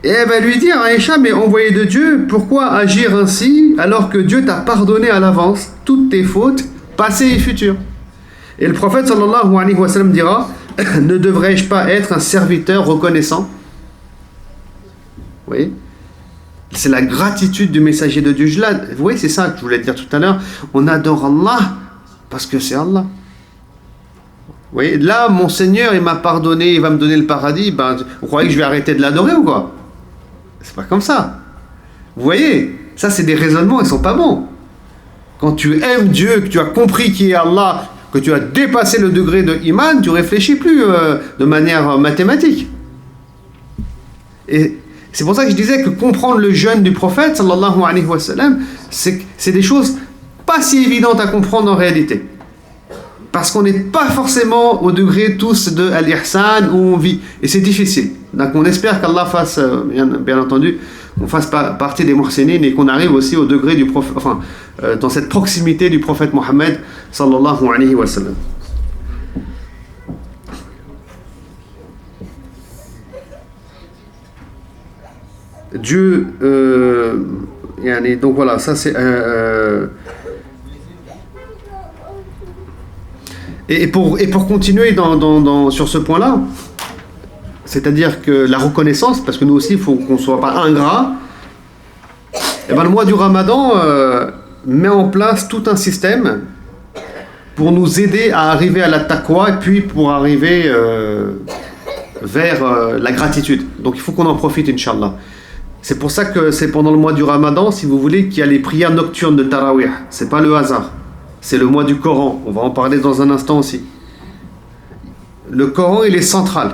S1: Et elle va lui dire, Aïcha, mais envoyé de Dieu, pourquoi agir ainsi alors que Dieu t'a pardonné à l'avance toutes tes fautes, passées et futures? Et le prophète, sallallahu alayhi wa sallam, dira, ne devrais-je pas être un serviteur reconnaissant? Oui, c'est la gratitude du messager de Dieu. Vous voyez, c'est ça que je voulais dire tout à l'heure. On adore Allah parce que c'est Allah. Vous voyez, là, mon Seigneur, il m'a pardonné, il va me donner le paradis. Ben, vous croyez que je vais arrêter de l'adorer ou quoi? C'est pas comme ça. Vous voyez, ça, c'est des raisonnements, ils sont pas bons. Quand tu aimes Dieu, que tu as compris qui est Allah, que tu as dépassé le degré de iman, tu réfléchis plus de manière mathématique. Et c'est pour ça que je disais que comprendre le jeûne du prophète, sallallahu alayhi wa sallam, c'est des choses pas si évidentes à comprendre en réalité. Parce qu'on n'est pas forcément au degré tous de al-ihsan où on vit. Et c'est difficile. Donc on espère qu'Allah fasse, bien entendu, on fasse partie des muhsinin et qu'on arrive aussi au degré du prophète, enfin, dans cette proximité du prophète Mohammed, sallallahu alayhi wa sallam. Dieu, donc voilà, ça c'est et pour continuer sur ce point-là, c'est-à-dire que la reconnaissance, parce que nous aussi il faut qu'on ne soit pas ingrat, et ben le mois du Ramadan met en place tout un système pour nous aider à arriver à la taqwa et puis pour arriver vers la gratitude. Donc il faut qu'on en profite, Inch'Allah. C'est pour ça que c'est pendant le mois du Ramadan, si vous voulez, qu'il y a les prières nocturnes de Tarawih. C'est pas le hasard. C'est le mois du Coran. On va en parler dans un instant aussi. Le Coran, il est central.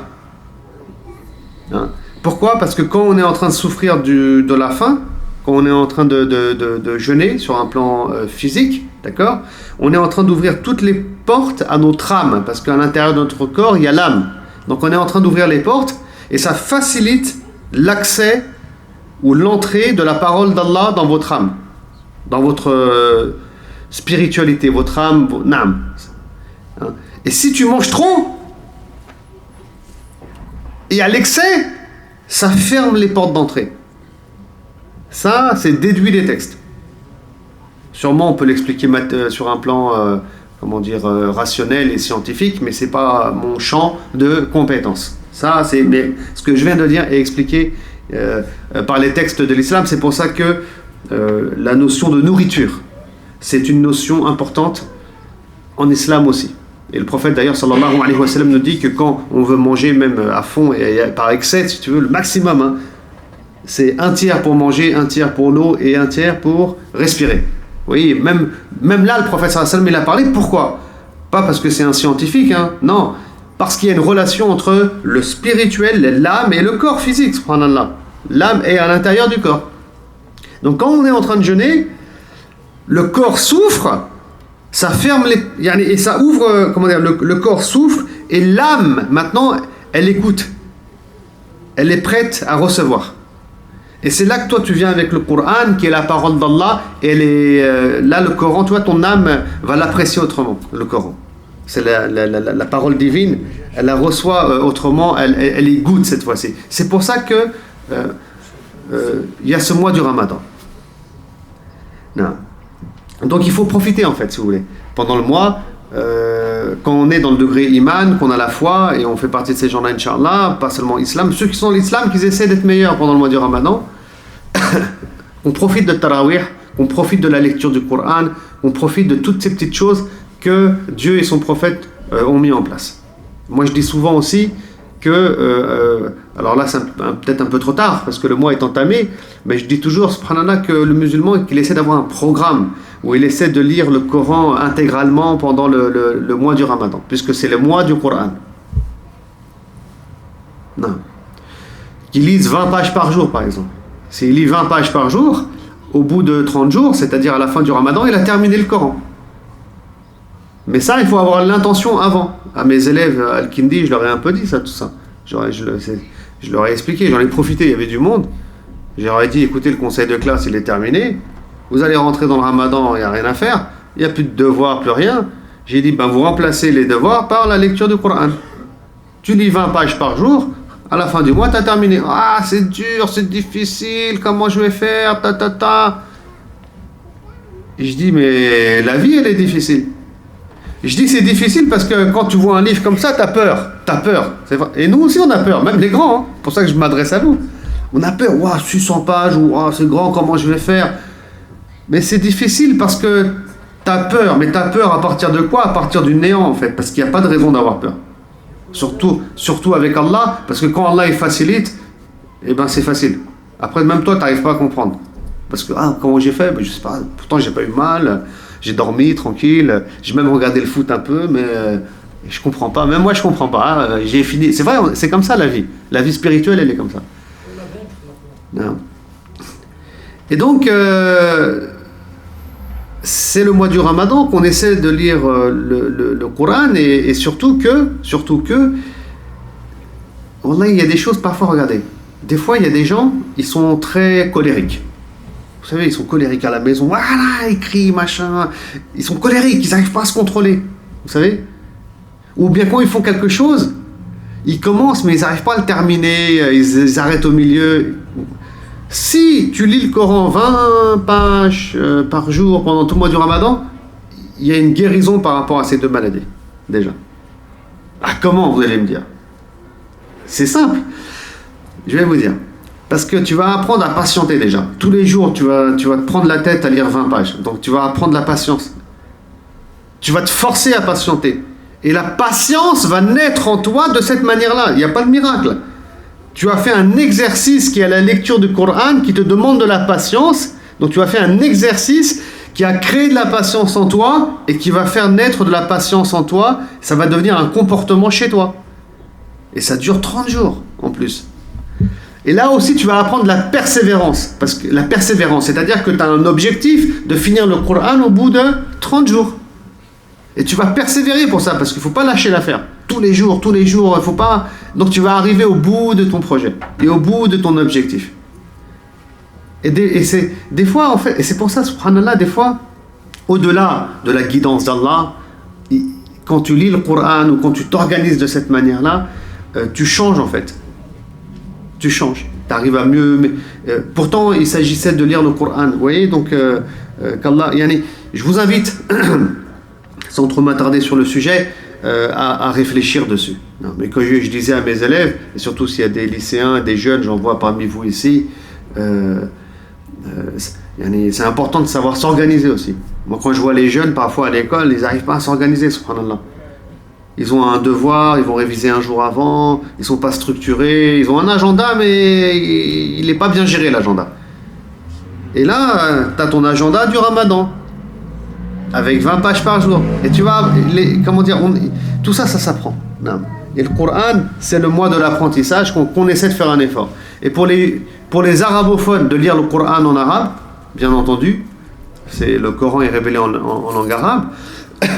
S1: Hein? Pourquoi? Parce que quand on est en train de souffrir de la faim, quand on est en train de jeûner sur un plan physique, d'accord, on est en train d'ouvrir toutes les portes à notre âme, parce qu'à l'intérieur de notre corps, il y a l'âme. Donc on est en train d'ouvrir les portes, et ça facilite l'accès ou l'entrée de la parole d'Allah dans votre âme, dans votre spiritualité, votre âme, votre âme. Et si tu manges trop, et à l'excès, ça ferme les portes d'entrée. Ça, c'est déduit des textes. Sûrement, on peut l'expliquer sur un plan, rationnel et scientifique, mais c'est pas mon champ de compétence. Ça, c'est ce que je viens de dire et expliquer par les textes de l'islam. C'est pour ça que la notion de nourriture, c'est une notion importante en islam aussi. Et le prophète d'ailleurs sallallahu alayhi wa sallam nous dit que quand on veut manger même à fond et par excès, si tu veux, le maximum, hein, c'est un tiers pour manger, un tiers pour l'eau et un tiers pour respirer. Vous voyez, même là le prophète sallallahu alayhi wa sallam il a parlé. Pourquoi? Pas parce que c'est un scientifique, hein, non, parce qu'il y a une relation entre le spirituel, l'âme et le corps physique, subhanallah. L'âme est à l'intérieur du corps. Donc quand on est en train de jeûner, le corps souffre, ça ferme et ça ouvre, le corps souffre et l'âme maintenant elle écoute. elle est prête à recevoir. Et c'est là que toi tu viens avec le Coran, qui est la parole d'Allah, et là le Coran, toi ton âme va l'apprécier autrement, le Coran. C'est la parole divine, elle la reçoit autrement, elle y goûte cette fois-ci. C'est pour ça que il y a ce mois du Ramadan. Non. Donc il faut profiter en fait, si vous voulez. Pendant le mois, quand on est dans le degré iman, qu'on a la foi, et on fait partie de ces gens-là, Inch'Allah, pas seulement islam, ceux qui sont l'islam, qu'ils essaient d'être meilleurs pendant le mois du Ramadan, on profite de Tarawih, on profite de la lecture du Coran, on profite de toutes ces petites choses que Dieu et son prophète ont mis en place. Moi je dis souvent aussi que, alors là c'est peut-être un peu trop tard parce que le mois est entamé, mais je dis toujours, subhanallah, que le musulman, qu'il essaie d'avoir un programme où il essaie de lire le Coran intégralement pendant le mois du Ramadan, puisque c'est le mois du Coran. Non. Qu'il lise 20 pages par jour par exemple. S'il lit 20 pages par jour, au bout de 30 jours, c'est-à-dire à la fin du Ramadan, il a terminé le Coran. Mais ça, il faut avoir l'intention avant. À mes élèves Al-Kindi, je leur ai un peu dit ça, tout ça. Je leur ai expliqué, j'en ai profité, il y avait du monde. Je leur ai dit, écoutez, le conseil de classe, il est terminé. Vous allez rentrer dans le Ramadan, il n'y a rien à faire. Il n'y a plus de devoirs, plus rien. J'ai dit, vous remplacez les devoirs par la lecture du Coran. Tu lis 20 pages par jour, à la fin du mois, tu as terminé. Ah, c'est dur, c'est difficile, comment je vais faire, Et je dis, mais la vie, elle est difficile. Je dis c'est difficile parce que quand tu vois un livre comme ça, t'as peur. C'est vrai. Et nous aussi on a peur, même les grands. Hein. C'est pour ça que je m'adresse à vous. On a peur, 600 pages, ou c'est grand, comment je vais faire? Mais c'est difficile parce que t'as peur. Mais t'as peur à partir de quoi? À partir du néant en fait, parce qu'il n'y a pas de raison d'avoir peur. Surtout avec Allah, parce que quand Allah il facilite, eh ben c'est facile. Après même toi t'arrives pas à comprendre. Parce que comment j'ai fait? Je sais pas, pourtant j'ai pas eu mal. J'ai dormi tranquille, j'ai même regardé le foot un peu, mais je comprends pas. Même moi, je comprends pas. J'ai fini. C'est vrai, c'est comme ça la vie. La vie spirituelle, elle est comme ça. Non. Et donc, c'est le mois du Ramadan qu'on essaie de lire le Coran et surtout que, là, il y a des choses parfois. Regardez. Des fois, il y a des gens, ils sont très colériques. Vous savez, ils sont colériques à la maison. Voilà, ils crient, machin. Ils sont colériques, ils n'arrivent pas à se contrôler. Vous savez? Ou bien quand ils font quelque chose, ils commencent, mais ils n'arrivent pas à le terminer. Ils arrêtent au milieu. Si tu lis le Coran 20 pages par jour pendant tout le mois du Ramadan, il y a une guérison par rapport à ces deux maladies, déjà. Comment, vous allez me dire? C'est simple. Je vais vous dire. Parce que tu vas apprendre à patienter déjà. Tous les jours, tu vas te prendre la tête à lire 20 pages. Donc tu vas apprendre la patience. Tu vas te forcer à patienter. Et la patience va naître en toi de cette manière-là. Il n'y a pas de miracle. Tu as fait un exercice qui est la lecture du Coran, qui te demande de la patience. Donc tu as fait un exercice qui a créé de la patience en toi et qui va faire naître de la patience en toi. Ça va devenir un comportement chez toi. Et ça dure 30 jours en plus. Et là aussi, tu vas apprendre la persévérance. Parce que la persévérance, c'est-à-dire que tu as un objectif de finir le Coran au bout de 30 jours. Et tu vas persévérer pour ça, parce qu'il ne faut pas lâcher l'affaire. Tous les jours, il faut pas... Donc tu vas arriver au bout de ton projet et au bout de ton objectif. Et c'est des fois, en fait, et c'est pour ça, subhanallah, des fois, au-delà de la guidance d'Allah, quand tu lis le Coran ou quand tu t'organises de cette manière-là, tu changes en fait. Tu changes, tu arrives à mieux. Pourtant, il s'agissait de lire le Coran. Vous voyez, donc, qu'Allah, je vous invite, sans trop m'attarder sur le sujet, à réfléchir dessus. Non, mais quand je disais à mes élèves, et surtout s'il y a des lycéens, des jeunes, j'en vois parmi vous ici, c'est important de savoir s'organiser aussi. Moi, quand je vois les jeunes, parfois à l'école, ils n'arrivent pas à s'organiser, subhanallah. Ils ont un devoir, ils vont réviser un jour avant, ils ne sont pas structurés, ils ont un agenda, mais il n'est pas bien géré, l'agenda. Et là, tu as ton agenda du Ramadan, avec 20 pages par jour. Et tu vois, tout ça, ça s'apprend. Et le Coran, c'est le mois de l'apprentissage qu'on essaie de faire un effort. Et pour les arabophones, de lire le Coran en arabe, bien entendu, le Coran est révélé en langue arabe.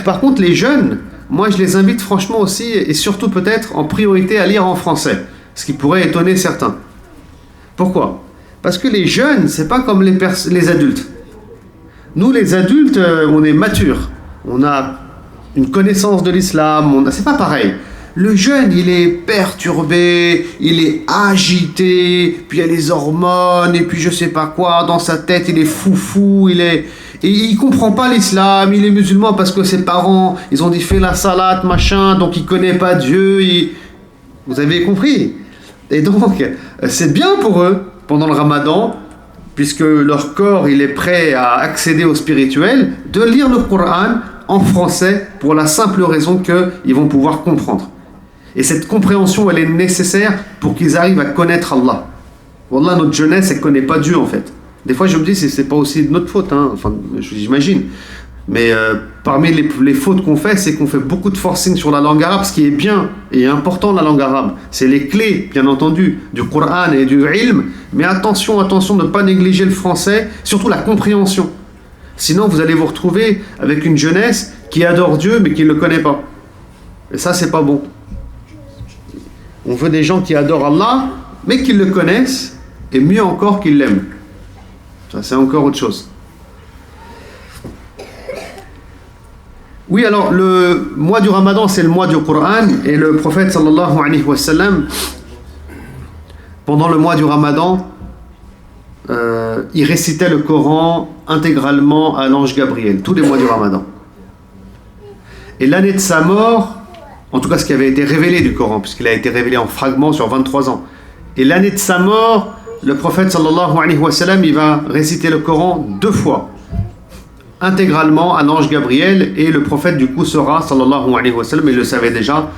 S1: Par contre, les jeunes, moi je les invite franchement aussi, et surtout peut-être en priorité, à lire en français. Ce qui pourrait étonner certains. Pourquoi? Parce que les jeunes, c'est pas comme les adultes. Nous, les adultes, on est matures. On a une connaissance de l'islam. C'est pas pareil. Le jeune, il est perturbé, il est agité, puis il y a les hormones, et puis je sais pas quoi, dans sa tête, il est foufou, et il comprend pas l'islam, il est musulman parce que ses parents, ils ont dit fais la salate, machin, donc il connaît pas Dieu, vous avez compris? Et donc, c'est bien pour eux, pendant le ramadan, puisque leur corps, il est prêt à accéder au spirituel, de lire le Coran en français, pour la simple raison qu'ils vont pouvoir comprendre. Et cette compréhension, elle est nécessaire pour qu'ils arrivent à connaître Allah. Wallah, notre jeunesse, elle ne connaît pas Dieu, en fait. Des fois, je me dis, c'est pas aussi de notre faute, hein. Enfin, j'imagine. Mais parmi les fautes qu'on fait, c'est qu'on fait beaucoup de forcing sur la langue arabe, ce qui est bien et important, la langue arabe. C'est les clés, bien entendu, du Coran et du ilm. Mais attention de ne pas négliger le français, surtout la compréhension. Sinon, vous allez vous retrouver avec une jeunesse qui adore Dieu, mais qui ne le connaît pas. Et ça, c'est pas bon. On veut des gens qui adorent Allah, mais qui le connaissent, et mieux encore qu'ils l'aiment. Ça, c'est encore autre chose. Oui, alors, le mois du Ramadan, c'est le mois du Coran, et le prophète, sallallahu alayhi wa sallam, pendant le mois du Ramadan, il récitait le Coran intégralement à l'ange Gabriel, tous les mois du Ramadan. Et l'année de sa mort, en tout cas ce qui avait été révélé du Coran, puisqu'il a été révélé en fragments sur 23 ans. Et l'année de sa mort, le prophète sallallahu alayhi wa sallam, il va réciter le Coran 2 fois, intégralement à l'ange Gabriel, et le prophète du coup saura, sallallahu alayhi wa sallam, il le savait déjà,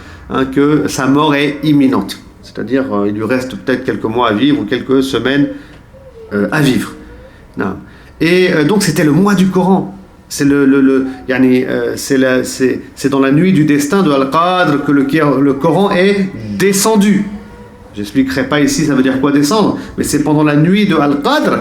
S1: que sa mort est imminente. C'est-à-dire, il lui reste peut-être quelques mois à vivre, ou quelques semaines à vivre. Non. Et donc c'était le mois du Coran. C'est c'est dans la nuit du destin de Al-Qadr que le Coran est descendu. J'expliquerai pas ici ça veut dire quoi descendre, mais c'est pendant la nuit de Al-Qadr,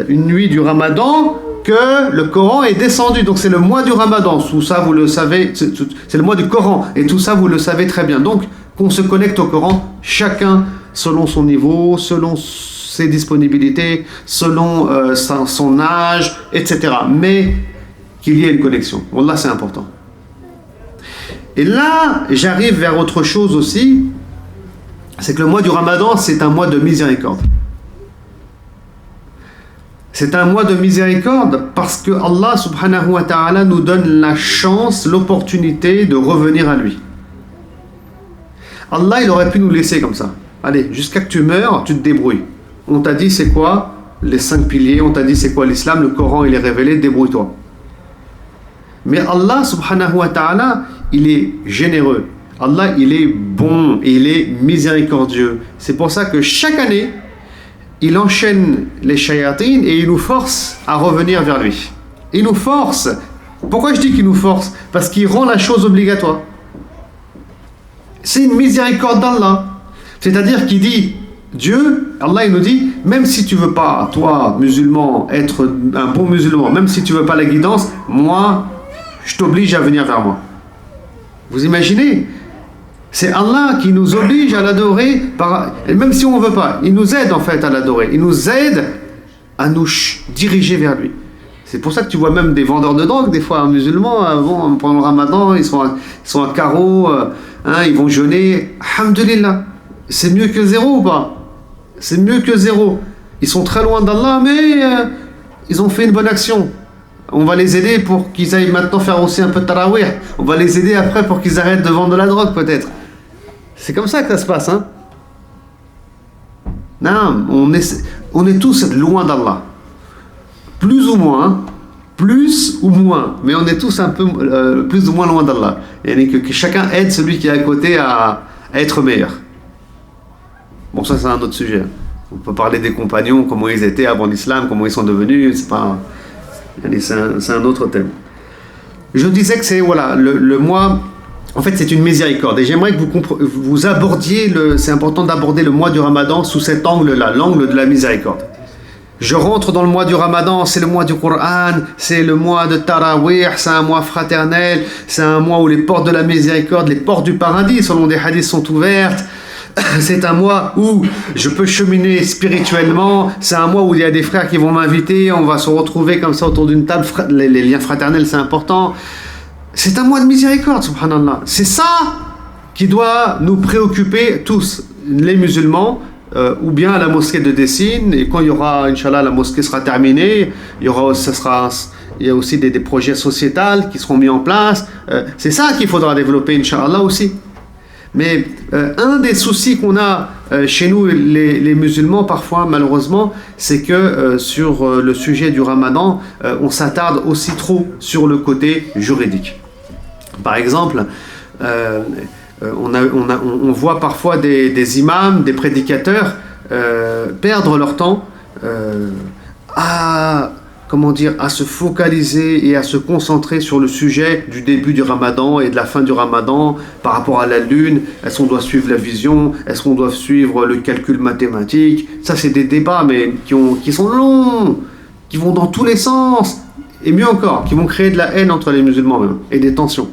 S1: une nuit du Ramadan, que le Coran est descendu. Donc c'est le mois du Ramadan, tout ça vous le savez, c'est le mois du Coran, et tout ça vous le savez très bien. Donc qu'on se connecte au Coran, chacun selon son niveau, selon ses disponibilités, selon son âge, etc. Mais qu'il y ait une connexion. Wallah, c'est important. Et là, j'arrive vers autre chose aussi, c'est que le mois du Ramadan, c'est un mois de miséricorde. C'est un mois de miséricorde parce que Allah subhanahu wa ta'ala nous donne la chance, l'opportunité de revenir à lui. Allah, il aurait pu nous laisser comme ça. Allez, jusqu'à que tu meurs, tu te débrouilles. On t'a dit c'est quoi les 5 piliers, on t'a dit c'est quoi l'islam, le Coran il est révélé, débrouille-toi. Mais Allah subhanahu wa ta'ala, il est généreux. Allah, il est bon, il est miséricordieux. C'est pour ça que chaque année, il enchaîne les shayatines et il nous force à revenir vers lui. Il nous force. Pourquoi je dis qu'il nous force? Parce qu'il rend la chose obligatoire. C'est une miséricorde d'Allah. C'est-à-dire qu'il dit, Dieu, Allah il nous dit, même si tu veux pas, toi, musulman, être un bon musulman, même si tu veux pas la guidance, moi, je t'oblige à venir vers moi. Vous imaginez? C'est Allah qui nous oblige à l'adorer, même si on ne veut pas. Il nous aide en fait à l'adorer. Il nous aide à nous diriger vers lui. C'est pour ça que tu vois même des vendeurs de drogue, des fois musulmans, pendant le ramadan, ils sont à carreau, ils vont jeûner. Alhamdulillah. C'est mieux que zéro ou pas? C'est mieux que zéro. Ils sont très loin d'Allah, mais ils ont fait une bonne action. On va les aider pour qu'ils aillent maintenant faire aussi un peu de tarawih. On va les aider après pour qu'ils arrêtent de vendre de la drogue peut-être. C'est comme ça que ça se passe, hein? Non, on est tous loin d'Allah. Plus ou moins, mais on est tous un peu plus ou moins loin d'Allah. Et que chacun aide celui qui est à côté à être meilleur. Bon, ça c'est un autre sujet. On peut parler des compagnons, comment ils étaient avant l'islam, comment ils sont devenus, c'est un autre thème. Je disais que c'est le mois, en fait c'est une miséricorde, et j'aimerais que vous abordiez, c'est important d'aborder le mois du Ramadan sous cet angle-là, l'angle de la miséricorde. Je rentre dans le mois du Ramadan, c'est le mois du Coran, c'est le mois de Tarawih, c'est un mois fraternel, c'est un mois où les portes de la miséricorde, les portes du paradis selon des hadiths sont ouvertes. c'est un mois où je peux cheminer spirituellement, c'est un mois où il y a des frères qui vont m'inviter, on va se retrouver comme ça autour d'une table, les liens fraternels c'est important. C'est un mois de miséricorde, subhanallah. C'est ça qui doit nous préoccuper tous, les musulmans, ou bien à la mosquée de Dessine, et quand il y aura, Inch'Allah, la mosquée sera terminée, il y a aussi des projets sociétals qui seront mis en place. C'est ça qu'il faudra développer, Inch'Allah aussi. Mais un des soucis qu'on a chez nous, les musulmans, parfois, malheureusement, c'est que sur le sujet du ramadan, on s'attarde aussi trop sur le côté juridique. Par exemple, on voit parfois des imams, des prédicateurs perdre leur temps à se focaliser et à se concentrer sur le sujet du début du ramadan et de la fin du ramadan par rapport à la lune. Est-ce qu'on doit suivre la vision? Est-ce qu'on doit suivre le calcul mathématique? Ça, c'est des débats mais qui sont longs, qui vont dans tous les sens, et mieux encore, qui vont créer de la haine entre les musulmans même, et des tensions.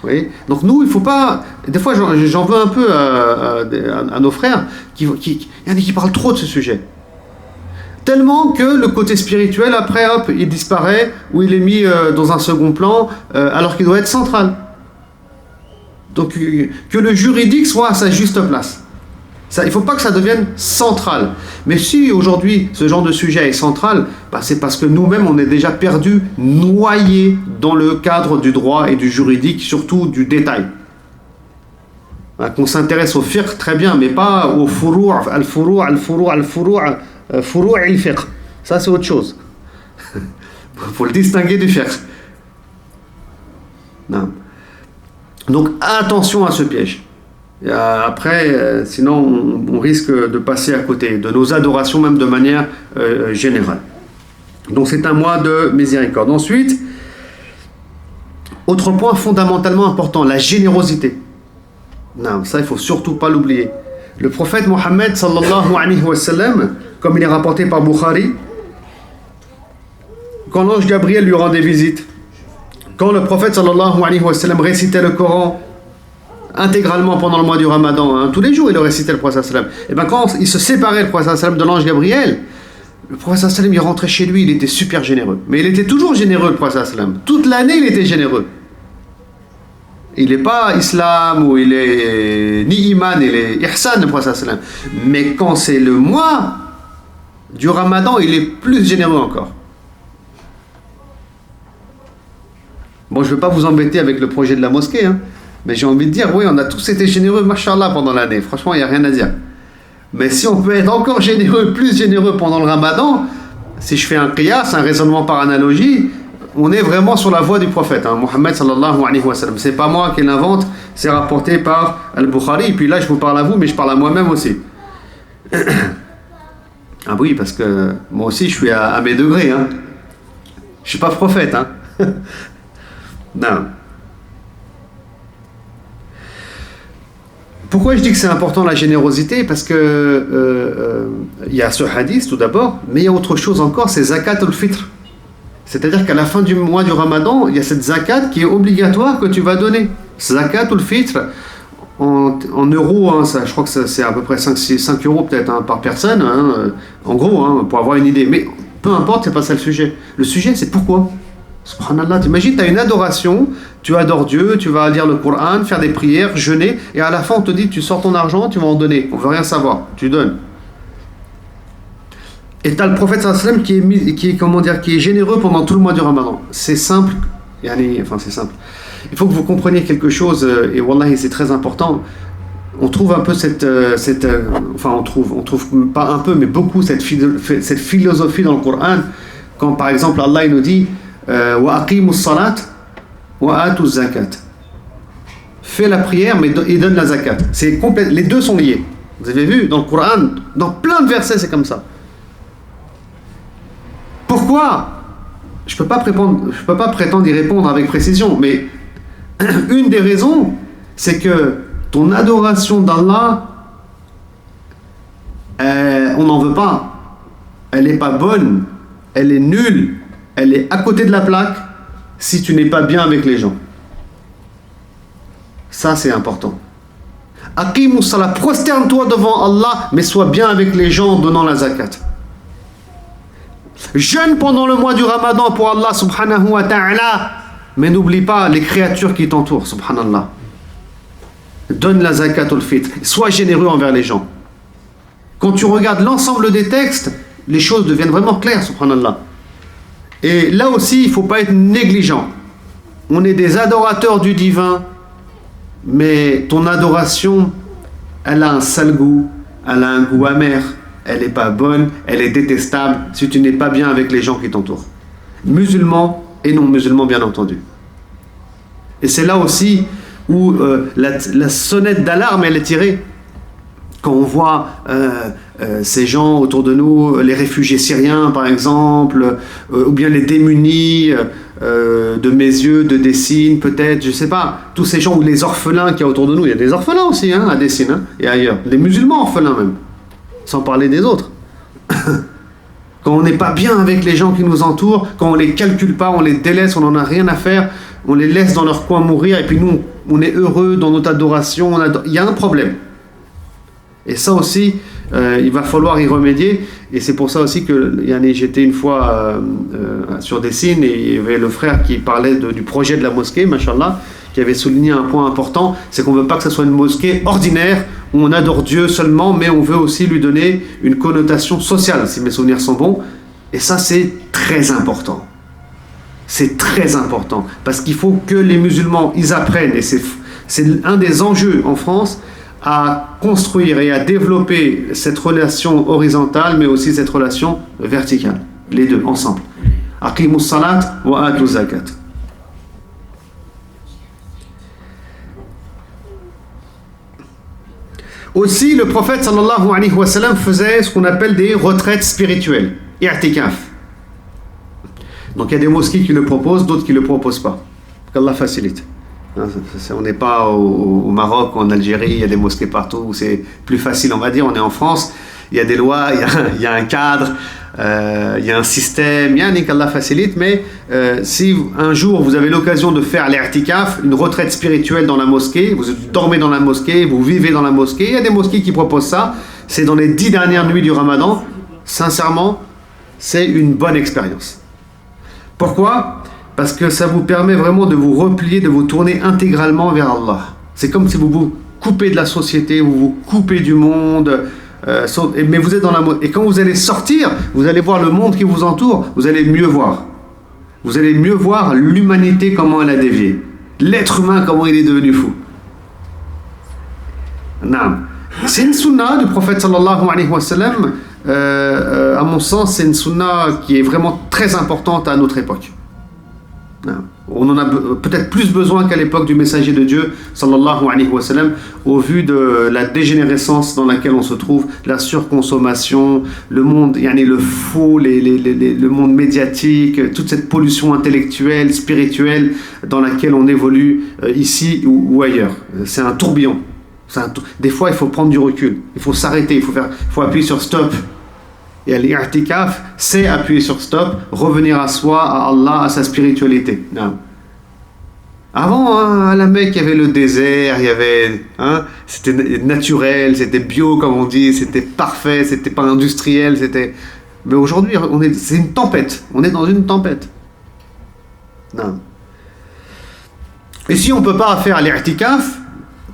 S1: Oui. Donc nous, il ne faut pas... Des fois, j'en veux un peu à nos frères qui parlent trop de ce sujet. Tellement que le côté spirituel, après, hop, il disparaît, ou il est mis dans un second plan, alors qu'il doit être central. Donc, que le juridique soit à sa juste place. Ça, il ne faut pas que ça devienne central. Mais si aujourd'hui, ce genre de sujet est central, c'est parce que nous-mêmes, on est déjà perdus, noyés dans le cadre du droit et du juridique, surtout du détail. Qu'on s'intéresse au fiqh, très bien, mais pas au furu' al-fiqh. Ça, c'est autre chose. Il faut le distinguer du fiqh. Non. Donc, attention à ce piège. Et après, sinon, on risque de passer à côté de nos adorations, même de manière générale. Donc, c'est un mois de miséricorde. Ensuite, autre point fondamentalement important, la générosité. Non, ça, il ne faut surtout pas l'oublier. Le prophète Mohammed, sallallahu alayhi wa sallam, comme il est rapporté par Bukhari, quand l'ange Gabriel lui rendait visite, quand le prophète sallallahu alayhi wa sallam récitait le Coran intégralement pendant le mois du Ramadan, tous les jours il le récitait le prophète sallallahu alayhi wa sallam, et bien quand il se séparait le prophète sallallahu alayhi wa sallam de l'ange Gabriel, le prophète sallallahu alayhi wa sallam il rentrait chez lui, il était super généreux. Mais il était toujours généreux, le prophète sallallahu alayhi wa sallam. Toute l'année il était généreux. Il n'est pas islam ou il est ni iman, il est ihsan, le prophète sallallahu alayhi wa sallam. Mais quand c'est le mois du Ramadan, il est plus généreux encore. Bon, je ne veux pas vous embêter avec le projet de la mosquée, mais j'ai envie de dire, oui, on a tous été généreux, mashallah, pendant l'année. Franchement, il n'y a rien à dire. Mais si on peut être encore généreux, plus généreux pendant le Ramadan, si je fais un qiyas, un raisonnement par analogie, on est vraiment sur la voie du prophète, Mohammed sallallahu alayhi wa sallam. C'est pas moi qui l'invente, c'est rapporté par Al-Bukhari. Et puis là, je vous parle à vous, mais je parle à moi-même aussi. Ah oui, parce que moi aussi, je suis à mes degrés. Je suis pas prophète. Non. Pourquoi je dis que c'est important la générosité? Parce que y a ce hadith tout d'abord, mais il y a autre chose encore, c'est zakat al-fitr. C'est-à-dire qu'à la fin du mois du Ramadan, il y a cette zakat qui est obligatoire que tu vas donner. Zakat al-fitr, en euros, ça, je crois que c'est à peu près 5 euros peut-être par personne, en gros, pour avoir une idée. Mais peu importe, c'est pas ça le sujet. Le sujet, c'est pourquoi. Subhanallah, t'imagines, tu as une adoration, tu adores Dieu, tu vas lire le Coran, faire des prières, jeûner, et à la fin on te dit tu sors ton argent, tu vas en donner, on veut rien savoir, tu donnes. Et tu as le prophète sallallahu alayhi wa sallam qui est généreux pendant tout le mois du Ramadan. C'est simple, c'est simple. Il faut que vous compreniez quelque chose, et wallahi c'est très important. On trouve un peu on trouve pas un peu, mais beaucoup cette philosophie dans le Coran, quand par exemple Allah il nous dit wa aqimus salat wa atuz zakat. Fais la prière et donne la zakat. C'est complet, les deux sont liés. Vous avez vu dans le Coran, dans plein de versets c'est comme ça. Pourquoi? Je peux pas prétendre y répondre avec précision, mais une des raisons, c'est que ton adoration d'Allah, on n'en veut pas. Elle n'est pas bonne, elle est nulle, elle est à côté de la plaque si tu n'es pas bien avec les gens. Ça, c'est important. Aqimus salat, prosterne-toi devant Allah, mais sois bien avec les gens en donnant la zakat. Jeûne pendant le mois du Ramadan pour Allah subhanahu wa ta'ala, mais n'oublie pas les créatures qui t'entourent, subhanallah. Donne la zakat ul fitr, sois généreux envers les gens. Quand tu regardes l'ensemble des textes, les choses deviennent vraiment claires, subhanallah. Et là aussi, il ne faut pas être négligent. On est des adorateurs du divin, mais ton adoration, elle a un sale goût, elle a un goût amer, elle n'est pas bonne, elle est détestable si tu n'es pas bien avec les gens qui t'entourent. Musulmans et non musulmans, bien entendu. Et c'est là aussi où la sonnette d'alarme, elle est tirée. Quand on voit ces gens autour de nous, les réfugiés syriens par exemple, ou bien les démunis de Mézieux, de Dessines peut-être, je ne sais pas, tous ces gens, ou les orphelins qu'il y a autour de nous, il y a des orphelins aussi à Dessines et ailleurs, des musulmans orphelins même, sans parler des autres. Quand on n'est pas bien avec les gens qui nous entourent, quand on ne les calcule pas, on les délaisse, on n'en a rien à faire, on les laisse dans leur coin mourir, et puis nous, on est heureux dans notre adoration, il y a un problème. Et ça aussi, il va falloir y remédier. Et c'est pour ça aussi que j'étais une fois sur Dessines et il y avait le frère qui parlait du projet de la mosquée, machallah, qui avait souligné un point important, c'est qu'on ne veut pas que ce soit une mosquée ordinaire où on adore Dieu seulement, mais on veut aussi lui donner une connotation sociale, si mes souvenirs sont bons. Et ça, c'est très important. C'est très important. Parce qu'il faut que les musulmans, ils apprennent, et c'est un des enjeux en France, à construire et à développer cette relation horizontale, mais aussi cette relation verticale. Les deux, ensemble. Aqimus salat wa atu zakat. Aussi, le prophète sallallahu alayhi wa sallam faisait ce qu'on appelle des retraites spirituelles, i'tikaf. Donc il y a des mosquées qui le proposent, d'autres qui ne le proposent pas. Qu'Allah facilite. On n'est pas au Maroc ou en Algérie, il y a des mosquées partout où c'est plus facile, on va dire. On est en France, il y a des lois, il y a un cadre, il y a un système, qu'Allah facilite. Mais si un jour vous avez l'occasion de faire l'i'tikaf, une retraite spirituelle dans la mosquée, vous dormez dans la mosquée, vous vivez dans la mosquée, il y a des mosquées qui proposent ça, c'est dans les 10 dernières nuits du Ramadan. Sincèrement, c'est une bonne expérience. Pourquoi ? Parce que ça vous permet vraiment de vous replier, de vous tourner intégralement vers Allah. C'est comme si vous vous coupez de la société, vous vous coupez du monde, mais vous êtes dans la mode. Et quand vous allez sortir, vous allez voir le monde qui vous entoure, vous allez mieux voir. Vous allez mieux voir l'humanité, comment elle a dévié. L'être humain, comment il est devenu fou. C'est une sunna du prophète sallallahu alayhi wa sallam. À mon sens, c'est une sunna qui est vraiment très importante à notre époque. On en a peut-être plus besoin qu'à l'époque du messager de Dieu sallallahu alayhi wa sallam, au vu de la dégénérescence dans laquelle on se trouve, la surconsommation, le monde, le faux, le monde médiatique, toute cette pollution intellectuelle, spirituelle dans laquelle on évolue ici ou ailleurs. C'est un tourbillon. Des fois, il faut prendre du recul, il faut s'arrêter, il faut appuyer sur stop. Et l'i'tikaf, c'est appuyer sur stop, revenir à soi, à Allah, à sa spiritualité. Avant, à la Mecque, il y avait le désert, c'était naturel, c'était bio, comme on dit, c'était parfait, c'était pas industriel, Mais aujourd'hui, c'est une tempête. On est dans une tempête. Et si on ne peut pas faire l'i'tikaf,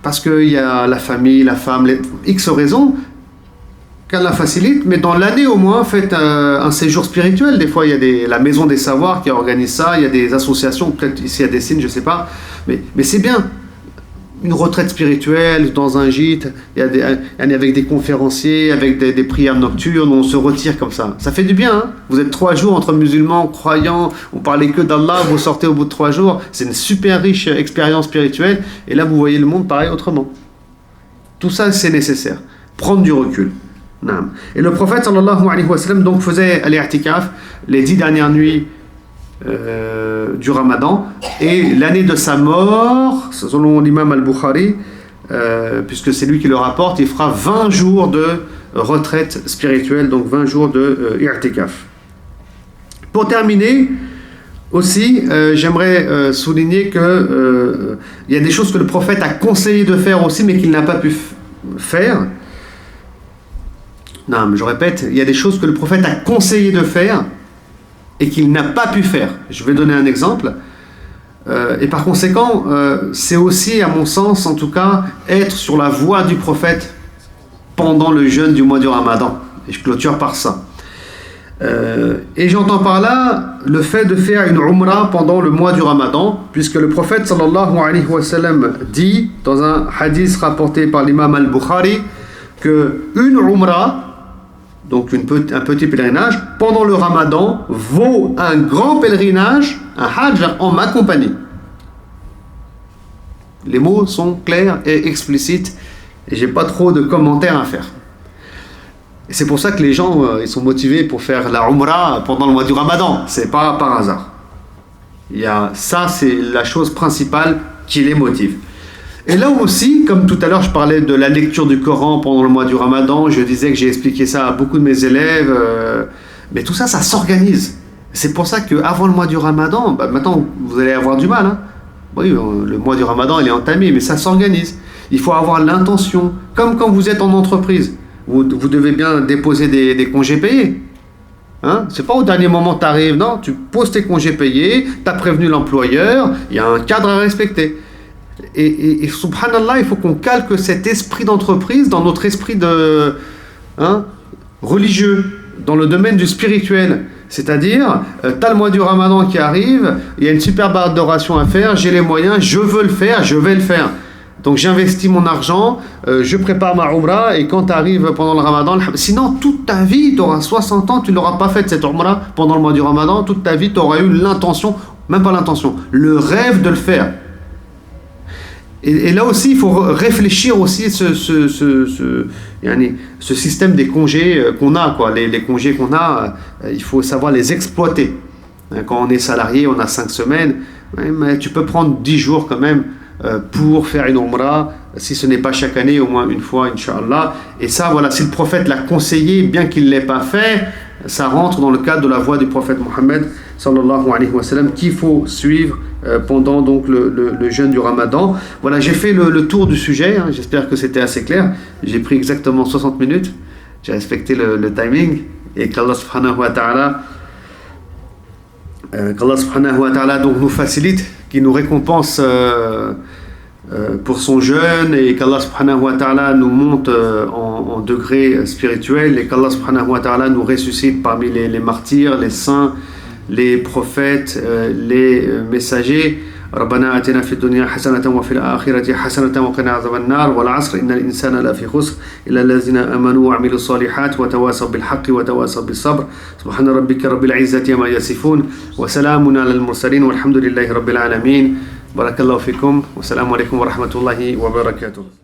S1: parce qu'il y a la famille, la femme, X raisons, qu'Allah facilite, mais dans l'année au moins, faites un séjour spirituel. Des fois, il y a la Maison des Savoirs qui organise ça, il y a des associations, peut-être ici à Dessines, je ne sais pas, mais c'est bien. Une retraite spirituelle dans un gîte, avec des conférenciers, avec des prières nocturnes, on se retire comme ça. Ça fait du bien, Vous êtes 3 jours entre musulmans, croyants, on parlait que d'Allah, vous sortez au bout de 3 jours, c'est une super riche expérience spirituelle, et là vous voyez le monde pareil autrement. Tout ça, c'est nécessaire. Prendre du recul. Et le prophète sallallahu alayhi wa sallam donc faisait l'i'tikaf les 10 dernières nuits du Ramadan, et l'année de sa mort, selon l'imam al-Bukhari, puisque c'est lui qui le rapporte, il fera 20 jours de retraite spirituelle, donc 20 jours de i'tikaf. Pour terminer, Aussi, j'aimerais souligner que il y a des choses que le prophète a conseillé de faire aussi, mais qu'il n'a pas pu faire. Non, mais je répète, il y a des choses que le prophète a conseillé de faire et qu'il n'a pas pu faire. Je vais donner un exemple. Et par conséquent, c'est aussi, à mon sens, en tout cas, être sur la voie du prophète pendant le jeûne du mois du Ramadan. Et je clôture par ça. Et j'entends par là le fait de faire une umrah pendant le mois du Ramadan, puisque le prophète sallallahu alayhi wa sallam dit dans un hadith rapporté par l'imam al-Bukhari que une umrah, donc un petit pèlerinage pendant le Ramadan, vaut un grand pèlerinage, un hajj en ma compagnie. Les mots sont clairs et explicites et j'ai pas trop de commentaires à faire. Et c'est pour ça que les gens ils sont motivés pour faire la umrah pendant le mois du Ramadan. C'est pas par hasard. Ça, c'est la chose principale qui les motive. Et là aussi, comme tout à l'heure, je parlais de la lecture du Coran pendant le mois du Ramadan. Je disais que j'ai expliqué ça à beaucoup de mes élèves. Mais tout ça, ça s'organise. C'est pour ça qu'avant le mois du Ramadan, maintenant, vous allez avoir du mal. Hein. Oui, le mois du Ramadan, il est entamé, mais ça s'organise. Il faut avoir l'intention. Comme quand vous êtes en entreprise. Vous devez bien déposer des congés payés. Hein? C'est pas au dernier moment tu arrives, non, tu poses tes congés payés, tu as prévenu l'employeur, il y a un cadre à respecter. Et subhanallah, il faut qu'on calque cet esprit d'entreprise dans notre esprit religieux, dans le domaine du spirituel. C'est-à-dire, tu as le mois du Ramadan qui arrive, il y a une superbe adoration à faire, j'ai les moyens, je veux le faire, je vais le faire. Donc j'investis mon argent, je prépare ma umrah et quand tu arrives pendant le Ramadan, sinon toute ta vie, tu auras 60 ans, tu n'auras pas fait cette umrah pendant le mois du Ramadan, toute ta vie tu auras eu l'intention, même pas l'intention, le rêve de le faire. Et là aussi, il faut réfléchir aussi ce système des congés qu'on a, quoi. Les congés qu'on a, il faut savoir les exploiter. Quand on est salarié, on a 5 semaines, mais tu peux prendre 10 jours quand même pour faire une umrah, si ce n'est pas chaque année, au moins une fois, Inch'Allah. Et ça, voilà, si le prophète l'a conseillé, bien qu'il ne l'ait pas fait, ça rentre dans le cadre de la voie du prophète Mohammed sallallahu alayhi wa sallam qu'il faut suivre pendant donc le jeûne du Ramadan. Voilà, j'ai fait le tour du sujet, hein, j'espère que c'était assez clair. J'ai pris exactement 60 minutes, j'ai respecté le timing et qu'Allah subhanahu wa ta'ala donc nous facilite, qu'il nous récompense pour son jeûne et qu'Allah subhanahu wa ta'ala nous monte en degré spirituel et qu'Allah subhanahu wa ta'ala nous ressuscite parmi les martyrs, les saints, les prophètes, les messagers. ربنا آتنا في الدنيا حسنة وفي الآخرة حسنة وقنا عذاب النار والعصر إن الإنسان لفي خسر إلا الذين آمنوا وعملوا الصالحات وتواصوا بالحق وتواصوا بالصبر سبحان ربك رب العزة عما يصفون وسلام على المرسلين والحمد لله رب العالمين بارك الله فيكم والسلام عليكم ورحمة الله وبركاته.